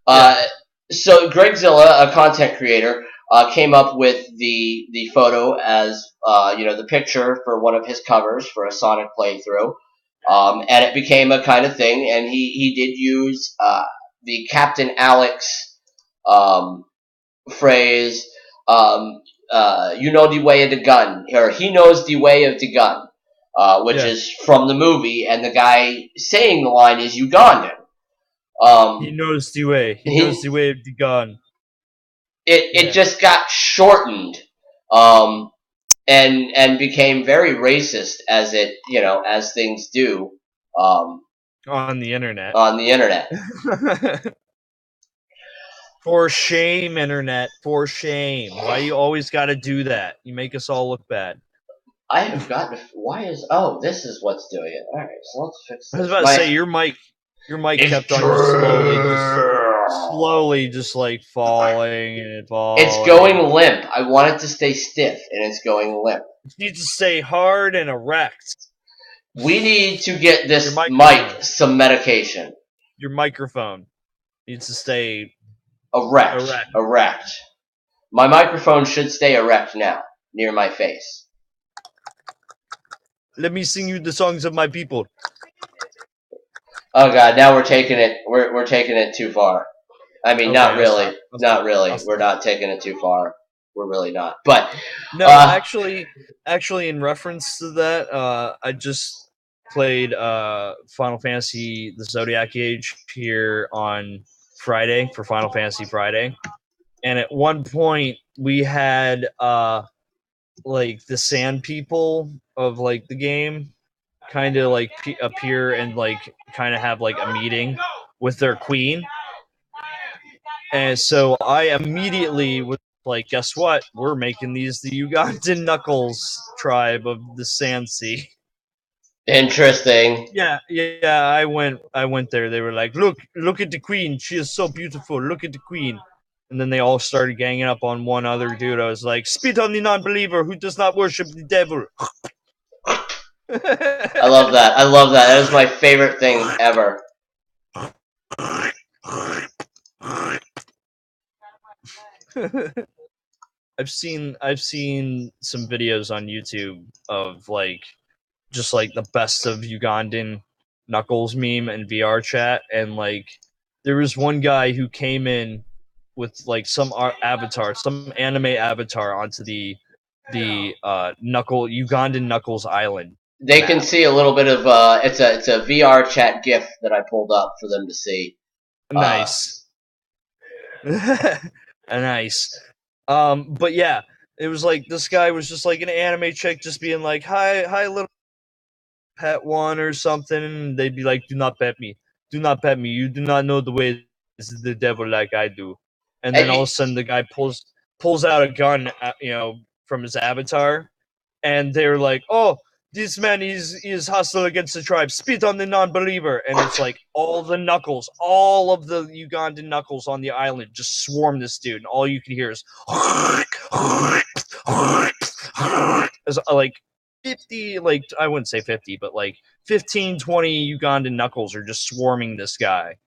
B: So Gregzilla, a content creator, came up with the photo as the picture for one of his covers for a Sonic playthrough, and it became a kind of thing. And he did use the Captain Alex phrase. You know the way of the gun, or he knows the way of the gun, which is from the movie, and the guy saying the line is Ugandan.
A: He knows the way. He knows the way of the gun.
B: It just got shortened, and became very racist as things do,
A: on the internet. For shame, internet. For shame. Why you always got to do that? You make us all look bad.
B: I have gotten. Why is? Oh, this is what's doing it. All right, so let's fix this.
A: I was about to say your mic kept on slowly, just like falling and falling.
B: It's going limp. I want it to stay stiff, and it's going limp.
A: It needs to stay hard and erect.
B: We need to get this mic some medication.
A: Your microphone needs to stay
B: erect. My microphone should stay erect now, near my face.
A: Let me sing you the songs of my people.
B: Oh God! Now we're taking it. We're taking it too far. I mean, not really. Not really. We're not taking it too far. We're really not. But
A: no, actually, in reference to that, I just played Final Fantasy: The Zodiac Age here on Friday for Final Fantasy Friday, and at one point we had like the sand people of like the game kind of like appear and like kind of have like a meeting with their queen. And so I immediately was like, guess what? We're making these the Ugandan Knuckles tribe of the Sand Sea.
B: Interesting.
A: Yeah. I went there. They were like, look at the queen. She is so beautiful. Look at the queen. And then they all started ganging up on one other dude. I was like, spit on the non-believer who does not worship the devil.
B: I love that. That is my favorite thing ever.
A: I've seen some videos on YouTube of like just like the best of Ugandan Knuckles meme and VR chat, and like there was one guy who came in with like some avatar, some anime avatar onto the Ugandan Knuckles Island.
B: They can see a little bit of it's a VR chat GIF that I pulled up for them to see.
A: Nice. Nice. But yeah, it was like this guy was just like an anime chick just being like, hi little pet one or something, and they'd be like, do not pet me, you do not know the ways of the devil like I do. And then all of a sudden the guy pulls out a gun from his avatar, and they're like, oh, this man is hostile against the tribe, spit on the non-believer. And it's like all of the Ugandan Knuckles on the island just swarm this dude, and all you can hear is like 50, like I wouldn't say 50, but like 15, 20 Ugandan Knuckles are just swarming this guy.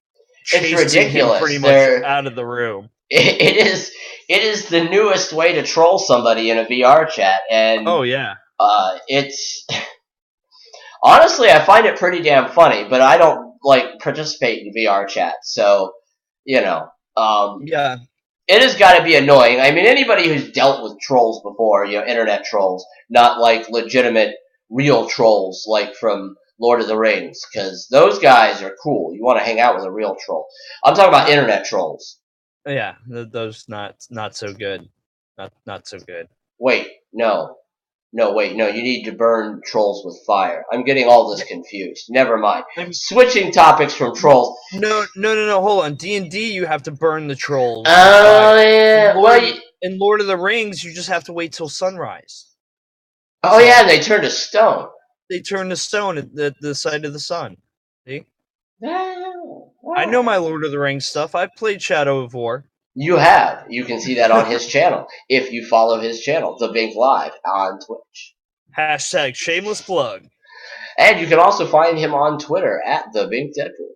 B: It's ridiculous.
A: Him pretty much out of the room.
B: It is the newest way to troll somebody in a VR chat, and
A: oh yeah.
B: It's honestly, I find it pretty damn funny, but I don't like participate in VR chat, so
A: yeah,
B: it has got to be annoying. I mean, anybody who's dealt with trolls before, internet trolls, not like legitimate, real trolls like from Lord of the Rings, because those guys are cool. You want to hang out with a real troll. I'm talking about internet trolls.
A: Yeah, those not so good, not so good.
B: Wait, no. No, wait, no, you need to burn trolls with fire. I'm getting all this confused. Never mind. Switching topics from trolls.
A: No. Hold on. D&D, you have to burn the trolls.
B: Oh, yeah.
A: In Lord of the Rings, you just have to wait till sunrise.
B: Oh, yeah, and they turn to stone.
A: They turn to stone at the sight of the sun. See?
B: Wow.
A: I know my Lord of the Rings stuff. I've played Shadow of War.
B: You have. You can see that on his channel. If you follow his channel, The Bink Live, on Twitch.
A: Hashtag shameless plug.
B: And you can also find him on Twitter at The Bink Deadpool.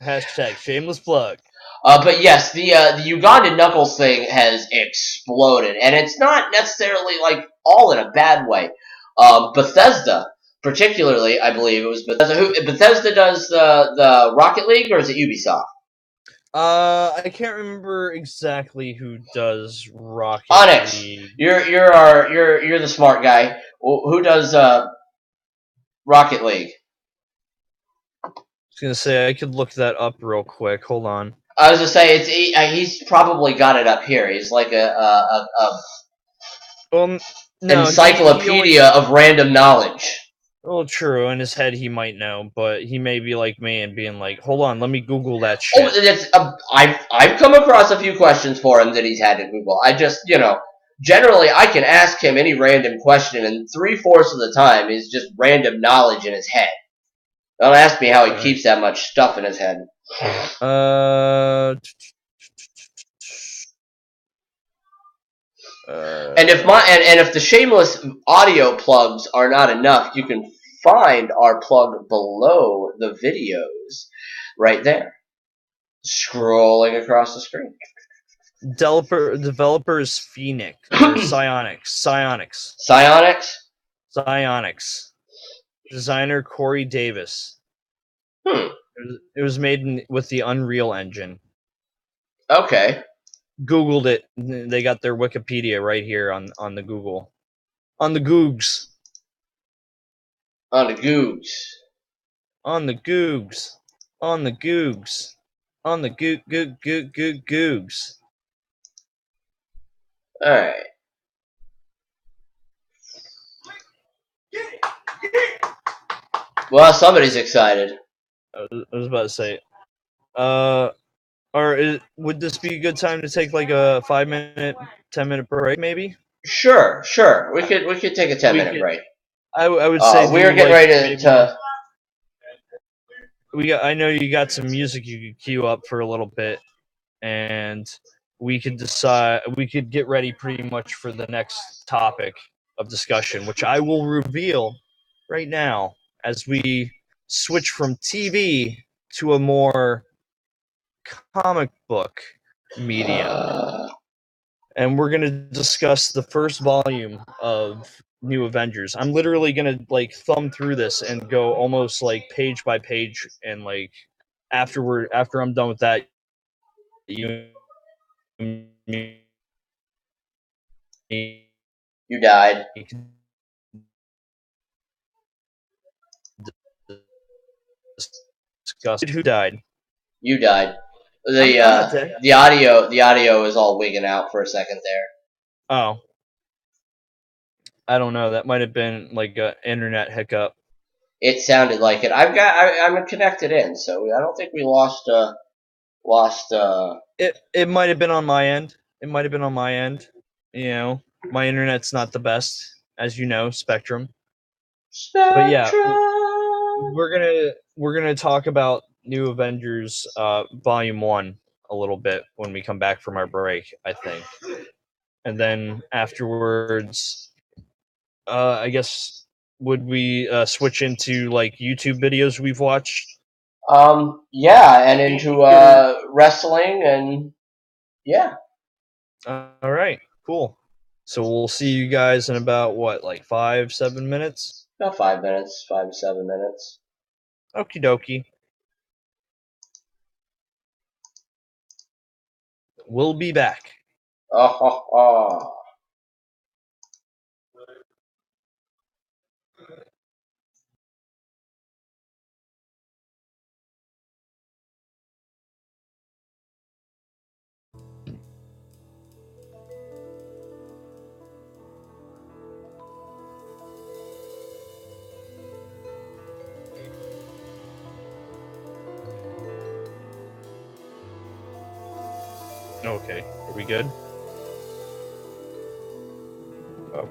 A: Hashtag shameless plug.
B: But yes, the Ugandan Knuckles thing has exploded, and it's not necessarily like all in a bad way. Bethesda, particularly, I believe it was Bethesda. Bethesda does the Rocket League, or is it Ubisoft?
A: I can't remember exactly who does Rocket
B: Onyx.
A: League.
B: You're the smart guy. Who does Rocket League?
A: I was gonna say I could look that up real quick. Hold on.
B: I was gonna say he's probably got it up here. He's like a encyclopedia of random knowledge.
A: Well, true. In his head, he might know, but he may be like me and being like, "Hold on, let me Google that shit."
B: I've come across a few questions for him that he's had to Google. I just, generally I can ask him any random question, and 3/4 of the time is just random knowledge in his head. Don't ask me how he keeps that much stuff in his head. And if the shameless audio plugs are not enough, you can find our plug below the videos, right there, scrolling across the screen.
A: Developer is Phoenix or Psyonix. Designer Corey Davis. It was made with the Unreal Engine.
B: Okay.
A: Googled it. They got their Wikipedia right here on the Google. On the Googs.
B: On the Googs.
A: On the Googs. On the Googs. On the Googs.
B: Alright. Well, somebody's excited.
A: I was about to say. Would this be a good time to take like a 5-minute, 10-minute break, maybe?
B: Sure. We could take a 10-minute break.
A: I would say
B: we are getting ready to.
A: I know you got some music you could queue up for a little bit, and we could decide. We could get ready pretty much for the next topic of discussion, which I will reveal right now as we switch from TV to a more comic book medium. And we're going to discuss the first volume of New Avengers. I'm literally going to like thumb through this and go almost like page by page, and like after I'm done with that, you
B: died.
A: Discuss who died.
B: You died. The audio is all wigging out for a second there.
A: Oh, I don't know. That might have been like an internet hiccup.
B: It sounded like it. I'm connected in, so I don't think we lost.
A: It might have been on my end. My internet's not the best, as you know, Spectrum. But yeah, we're gonna talk about New Avengers Volume 1 a little bit when we come back from our break, I think. And then afterwards, I guess, would we switch into like YouTube videos we've watched?
B: Yeah, and into wrestling, and yeah.
A: All right, cool. So we'll see you guys in about like 5-7 minutes?
B: About 5 minutes, 5 to 7 minutes.
A: Okie dokie. We'll be back. Okay. Are we good? Oh.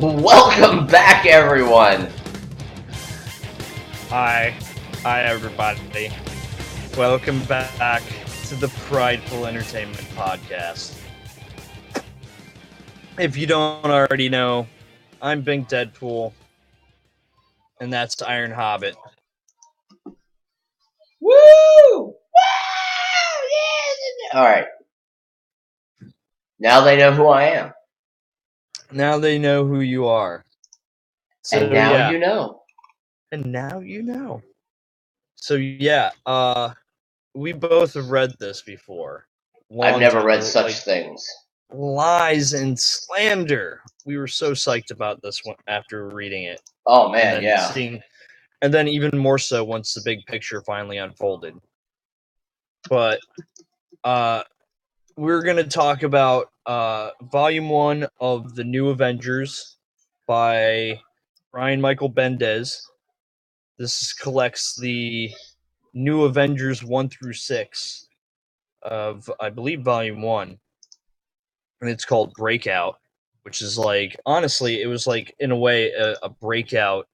B: Welcome back, everyone.
A: Hi, everybody. Welcome back to the Prideful Entertainment Podcast. If you don't already know, I'm Bink Deadpool, and that's Iron Hobbit.
B: Woo! Woo! Yeah! All right. Now they know who I am.
A: Now they know who you are.
B: So, and now you know.
A: And now you know. So yeah, we both have read this before.
B: I've never read such things.
A: Lies and slander. We were so psyched about this one after reading it.
B: Oh man, yeah.
A: And then even more so once the big picture finally unfolded. But we're going to talk about Volume 1 of The New Avengers by Brian Michael Bendis. This collects the New Avengers 1 through 6 of, I believe, Volume 1. And it's called Breakout, which is like, honestly, it was like, in a way, a breakout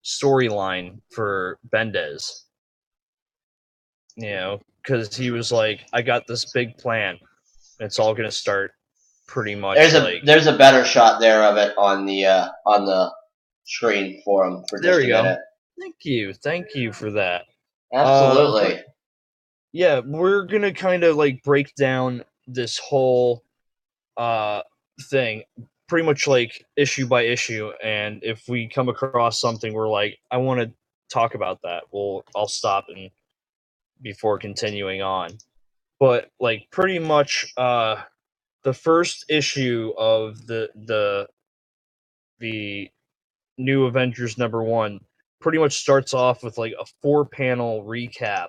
A: storyline for Bendis. You know, because he was like, I got this big plan. It's all going to start pretty much
B: there's a better shot there of it on the screen for him for just a minute.
A: Thank you for that.
B: Absolutely.
A: Yeah, we're gonna kind of like break down this whole thing pretty much like issue by issue, and if we come across something we're like, I want to talk about that, I'll stop and before continuing on. But like pretty much the first issue of the New Avengers #1 pretty much starts off with like a 4-panel recap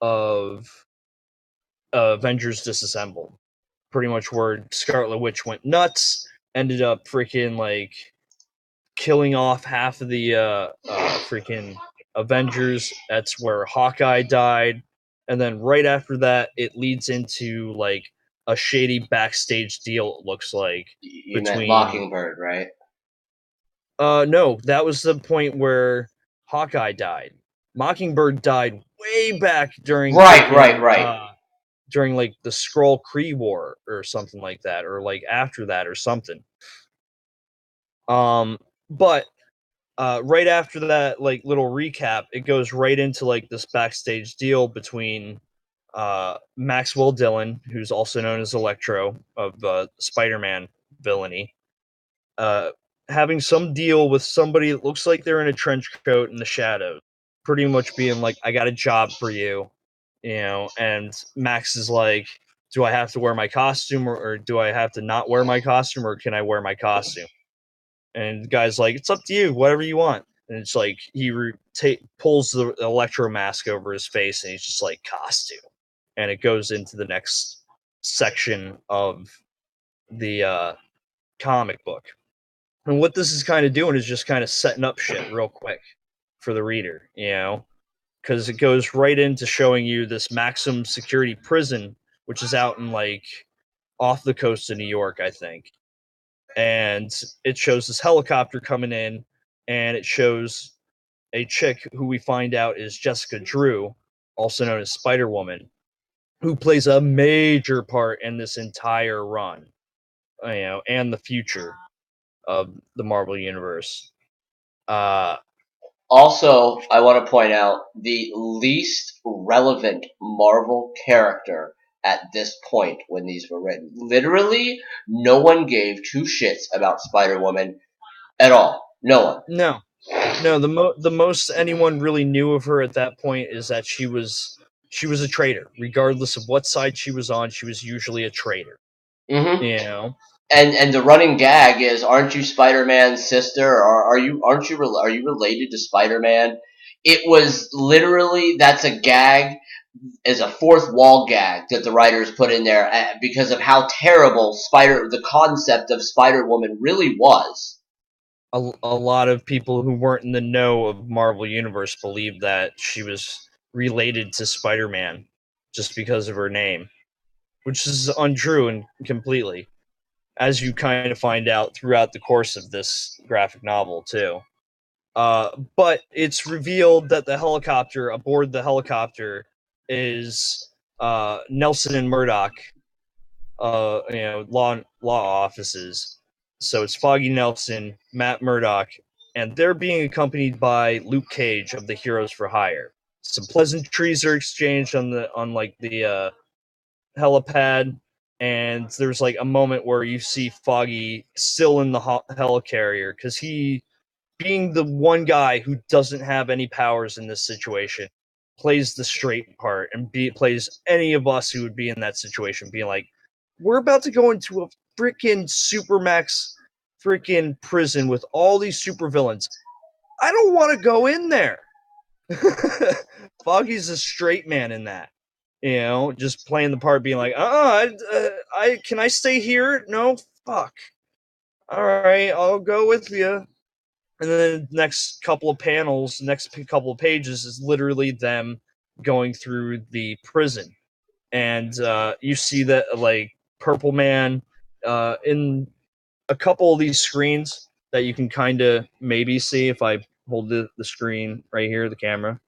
A: of Avengers Disassembled. Pretty much where Scarlet Witch went nuts, ended up freaking like killing off half of the freaking Avengers. That's where Hawkeye died. And then right after that, it leads into like a shady backstage deal, it looks like.
B: You meant Mockingbird, right?
A: No, that was the point where Hawkeye died. Mockingbird died way back during during like the Skrull Kree War or something like that, or like after that or something. But right after that, like little recap, it goes right into like this backstage deal between Maxwell Dillon, who's also known as Electro of Spider-Man villainy, having some deal with somebody that looks like they're in a trench coat in the shadows, pretty much being like, I got a job for you, you know, and Max is like, do I have to wear my costume or do I have to not wear my costume, or can I wear my costume? And the guy's like, it's up to you, whatever you want. And it's like he pulls the Electro mask over his face and he's just like, costume. And it goes into the next section of the comic book. And what this is kind of doing is just kind of setting up shit real quick for the reader, you know, because it goes right into showing you this maximum security prison, which is out in like off the coast of New York, I think. And it shows this helicopter coming in, and it shows a chick who we find out is Jessica Drew, also known as Spider-Woman, who plays a major part in this entire run, you know, and the future of the Marvel Universe.
B: Also, I want to point out the least relevant Marvel character at this point when these were written. Literally, no one gave two shits about Spider-Woman at all. No one.
A: No. The most anyone really knew of her at that point is that she was a traitor. Regardless of what side she was on, she was usually a traitor.
B: Mm-hmm.
A: You know.
B: And the running gag is, aren't you Spider-Man's sister? Or are you related to Spider-Man? It was literally, that's a gag, as a fourth wall gag that the writers put in there because of how terrible the concept of Spider-Woman really was.
A: A lot of people who weren't in the know of Marvel Universe believed that she was related to Spider-Man just because of her name, which is untrue and completely. as you kind of find out throughout the course of this graphic novel too. But it's revealed that aboard the helicopter is Nelson and Murdoch, law offices. So it's Foggy Nelson, Matt Murdock, and they're being accompanied by Luke Cage of the Heroes for Hire. Some pleasantries are exchanged on the helipad, and there's like a moment where you see Foggy still in the helicarrier because he, being the one guy who doesn't have any powers in this situation, plays the straight part and plays any of us who would be in that situation, being like, we're about to go into a freaking supermax freaking prison with all these supervillains. I don't want to go in there. Foggy's a straight man in that, just playing the part, being like, can I stay here? No, fuck. All right, I'll go with you. And then the next couple of pages is literally them going through the prison, and you see that like Purple Man in a couple of these screens that you can kind of maybe see if I hold the screen right here, the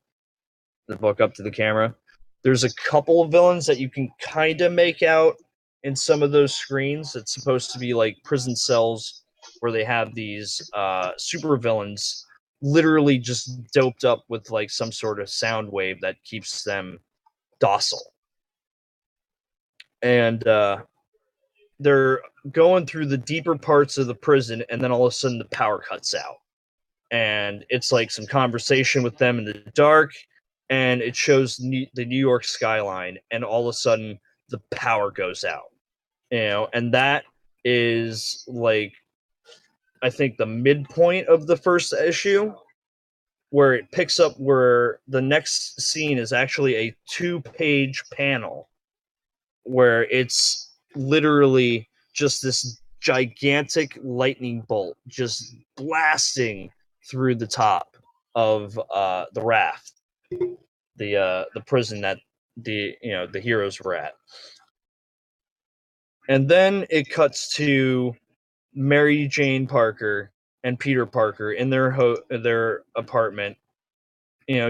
A: book up to the camera. There's a couple of villains that you can kind of make out in some of those screens. It's supposed to be like prison cells where they have these super villains literally just doped up with like some sort of sound wave that keeps them docile. And they're going through the deeper parts of the prison, and then all of a sudden the power cuts out. And it's like some conversation with them in the dark, and it shows the New York skyline, and all of a sudden the power goes out. And that is like, I think, the midpoint of the first issue, where it picks up where the next scene is actually a 2-page panel where it's literally just this gigantic lightning bolt just blasting through the top of the raft, the prison that the heroes were at. And then it cuts to Mary Jane Parker and Peter Parker in their apartment,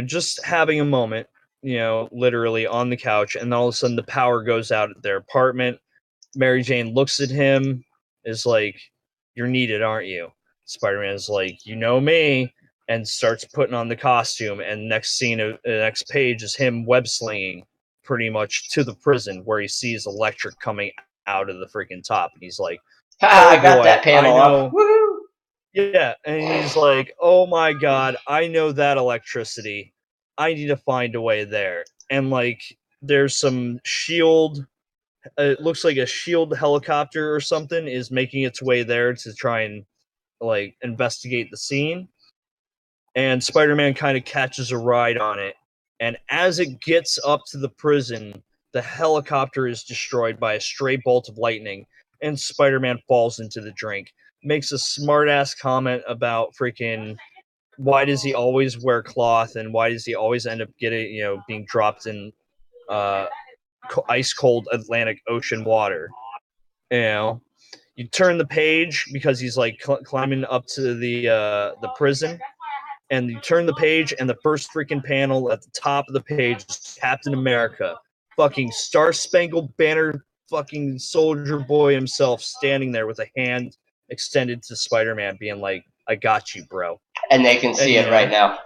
A: just having a moment, literally on the couch, and all of a sudden the power goes out at their apartment. Mary Jane looks at him, is like, "You're needed, aren't you?" Spider-Man is like, "You know me," and starts putting on the costume. And the next page is him web slinging pretty much to the prison, where he sees electric coming out of the freaking top, and he's like,
B: I got that panel up. Woohoo!
A: Yeah, and he's like, "Oh my god, I know that electricity. I need to find a way there." And like, there's some shield. It looks like a shield helicopter or something is making its way there to try and like investigate the scene. And Spider-Man kind of catches a ride on it. And as it gets up to the prison, the helicopter is destroyed by a stray bolt of lightning, and Spider-Man falls into the drink. Makes a smart-ass comment about freaking why does he always wear cloth, and why does he always end up being dropped in ice cold Atlantic Ocean water. You turn the page because he's like climbing up to the prison, and you turn the page, and the first freaking panel at the top of the page is Captain America, fucking Star Spangled Banner, fucking soldier boy himself, standing there with a hand extended to Spider-Man, being like, "I got you, bro."
B: And they can see it right now.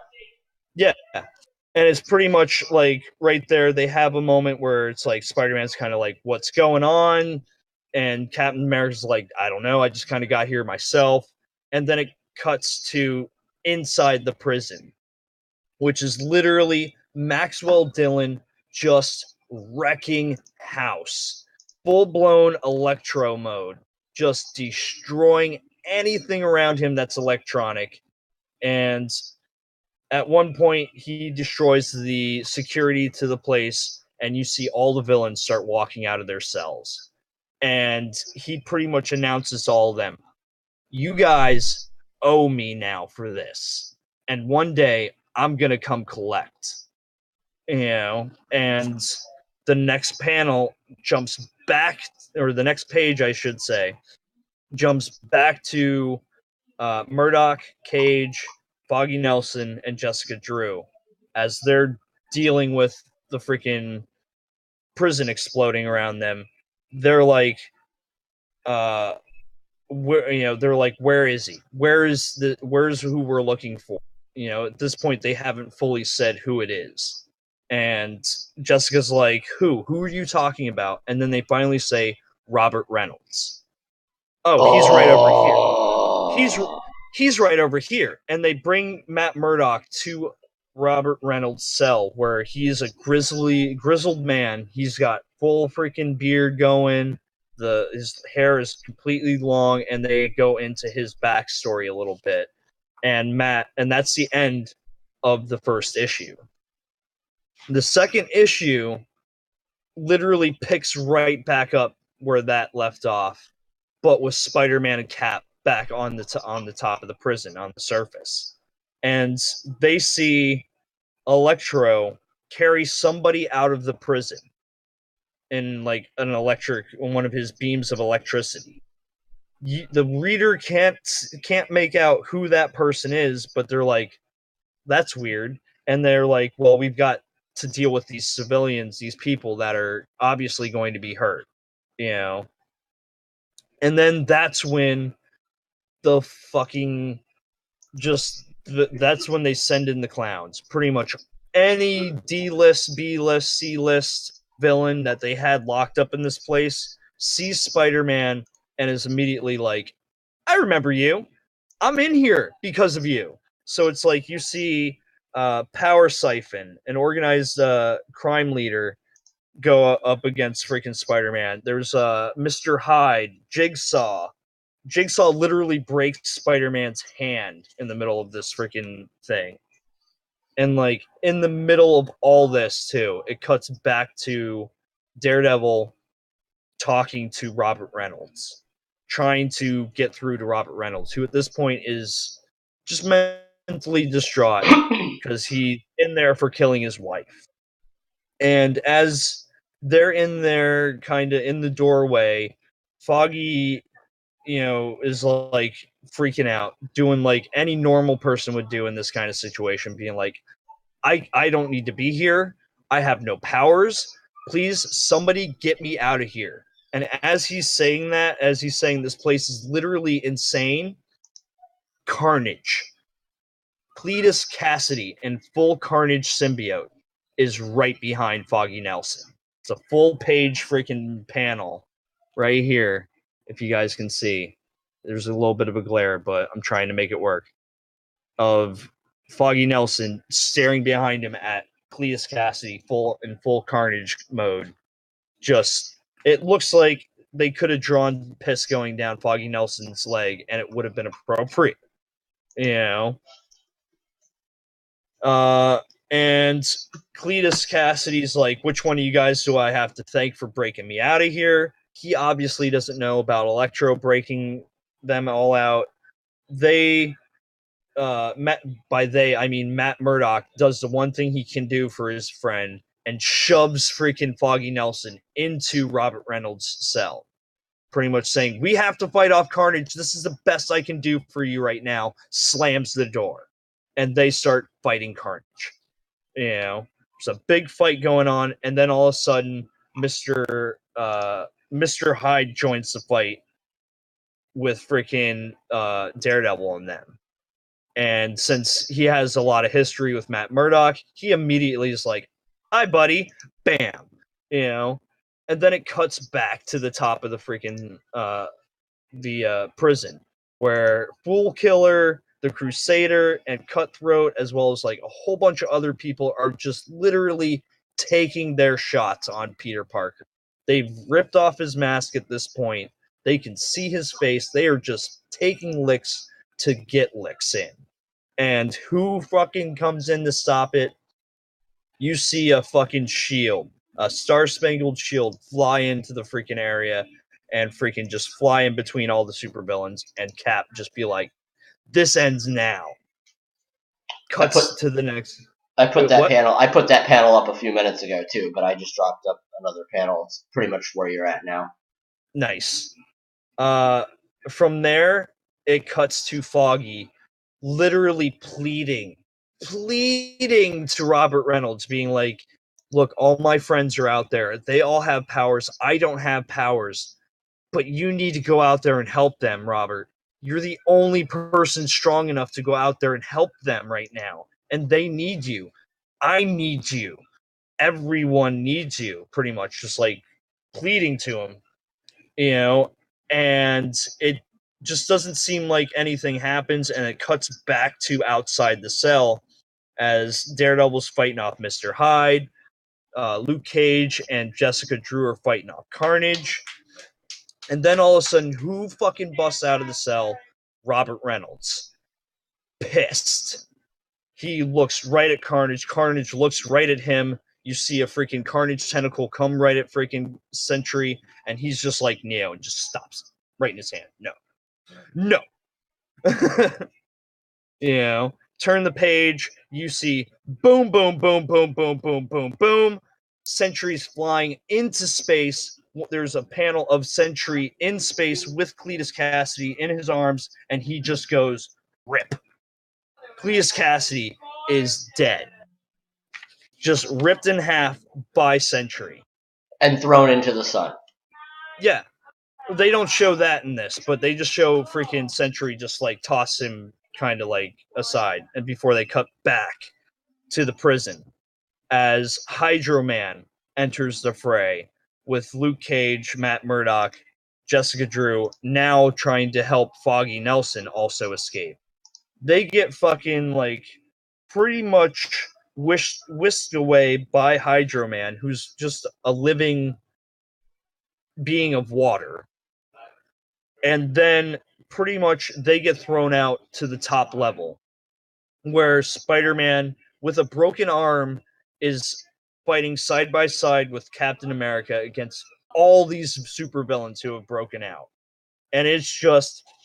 A: Yeah. And it's pretty much like right there, they have a moment where it's like Spider-Man's kind of like, "What's going on?" And Captain America's like, "I don't know. I just kind of got here myself." And then it cuts to inside the prison, which is literally Maxwell Dillon just wrecking house. Full-blown electro mode. Just destroying anything around him that's electronic. And at one point, he destroys the security to the place, and you see all the villains start walking out of their cells. And he pretty much announces to all of them, "You guys owe me now for this. And one day, I'm going to come collect." And the next panel jumps back, or the next page, I should say, jumps back to Murdoch, Cage, Foggy Nelson, and Jessica Drew as they're dealing with the freaking prison exploding around them. They're like, they're like, where is he? Where's who we're looking for? At this point, they haven't fully said who it is. And Jessica's like, who? Who are you talking about? And then they finally say Robert Reynolds. Oh, he's right over here. He's right over here. And they bring Matt Murdock to Robert Reynolds' cell, where he's a grizzled man. He's got full freaking beard going. His hair is completely long, and they go into his backstory a little bit. And that's the end of the first issue. The second issue literally picks right back up where that left off, but with Spider-Man and Cap back on the top of the prison, on the surface. And they see Electro carry somebody out of the prison in like one of his beams of electricity. The reader can't make out who that person is, but they're like, that's weird. And they're like, well, we've got to deal with these civilians, these people that are obviously going to be hurt, And then that's when the fucking that's when they send in the clowns. Pretty much any D-list, B-list, C-list villain that they had locked up in this place sees Spider-Man and is immediately like, I remember you. I'm in here because of you. So it's like you see Power Siphon, an organized crime leader, go up against freaking Spider-Man. There's Mr. Hyde, Jigsaw. Jigsaw literally breaks Spider-Man's hand in the middle of this freaking thing. And like in the middle of all this too, it cuts back to Daredevil talking to Robert Reynolds, trying to get through to Robert Reynolds, who at this point is just mentally distraught because he's in there for killing his wife. And as they're in there kind of in the doorway, Foggy is like freaking out, doing like any normal person would do in this kind of situation, being like, I don't need to be here. I have no powers. Please, somebody get me out of here. And as he's saying this place is literally insane, Carnage, Cletus Cassidy in full Carnage symbiote is right behind Foggy Nelson. It's a full page freaking panel right here. If you guys can see, there's a little bit of a glare, but I'm trying to make it work. Of Foggy Nelson staring behind him at Cletus Cassidy in full Carnage mode. Just, it looks like they could have drawn piss going down Foggy Nelson's leg, and it would have been appropriate. And Cletus Cassidy's like, which one of you guys do I have to thank for breaking me out of here? He obviously doesn't know about Electro breaking them all out. Matt Murdock does the one thing he can do for his friend and shoves freaking Foggy Nelson into Robert Reynolds' cell. Pretty much saying, we have to fight off Carnage. This is the best I can do for you right now. Slams the door. And they start fighting Carnage. There's a big fight going on, and then all of a sudden, Mr. Hyde joins the fight with freaking Daredevil and them. And since he has a lot of history with Matt Murdock, he immediately is like, hi, buddy. Bam. And then it cuts back to the top of the freaking the prison, where Fool Killer, the Crusader, and Cutthroat, as well as like a whole bunch of other people, are just literally taking their shots on Peter Parker. They've ripped off his mask at this point. They can see his face. They are just taking licks to get licks in. And who fucking comes in to stop it? You see a fucking shield, a star-spangled shield, fly into the freaking area and freaking just fly in between all the supervillains, and Cap just be like, this ends now. Cuts to the next.
B: I put that panel up a few minutes ago too, but I just dropped up another panel. It's pretty much where you're at now.
A: Nice. From there, it cuts to Foggy literally pleading to Robert Reynolds, being like, look, all my friends are out there. They all have powers. I don't have powers. But you need to go out there and help them, Robert. You're the only person strong enough to go out there and help them right now. And they need you. I need you. Everyone needs you, pretty much, just like pleading to him, and it just doesn't seem like anything happens, and it cuts back to outside the cell as Daredevil's fighting off Mr. Hyde, Luke Cage and Jessica Drew are fighting off Carnage, and then all of a sudden, who fucking busts out of the cell? Robert Reynolds. Pissed. He looks right at Carnage. Carnage looks right at him. You see a freaking Carnage tentacle come right at freaking Sentry, and he's just like, Neo, and just stops right in his hand. No. Turn the page, you see boom, boom, boom, boom, boom, boom, boom, boom. Sentry's flying into space. There's a panel of Sentry in space with Cletus Cassidy in his arms, and he just goes, rip. Cletus Cassidy is dead. Just ripped in half by Sentry.
B: And thrown into the sun.
A: Yeah. They don't show that in this, but they just show freaking Sentry just like toss him kind of like aside, and before they cut back to the prison as Hydro Man enters the fray with Luke Cage, Matt Murdock, Jessica Drew, now trying to help Foggy Nelson also escape. They get fucking like pretty much whisked away by Hydro Man, who's just a living being of water. And then pretty much they get thrown out to the top level, where Spider-Man with a broken arm is fighting side by side with Captain America against all these supervillains who have broken out. And it's just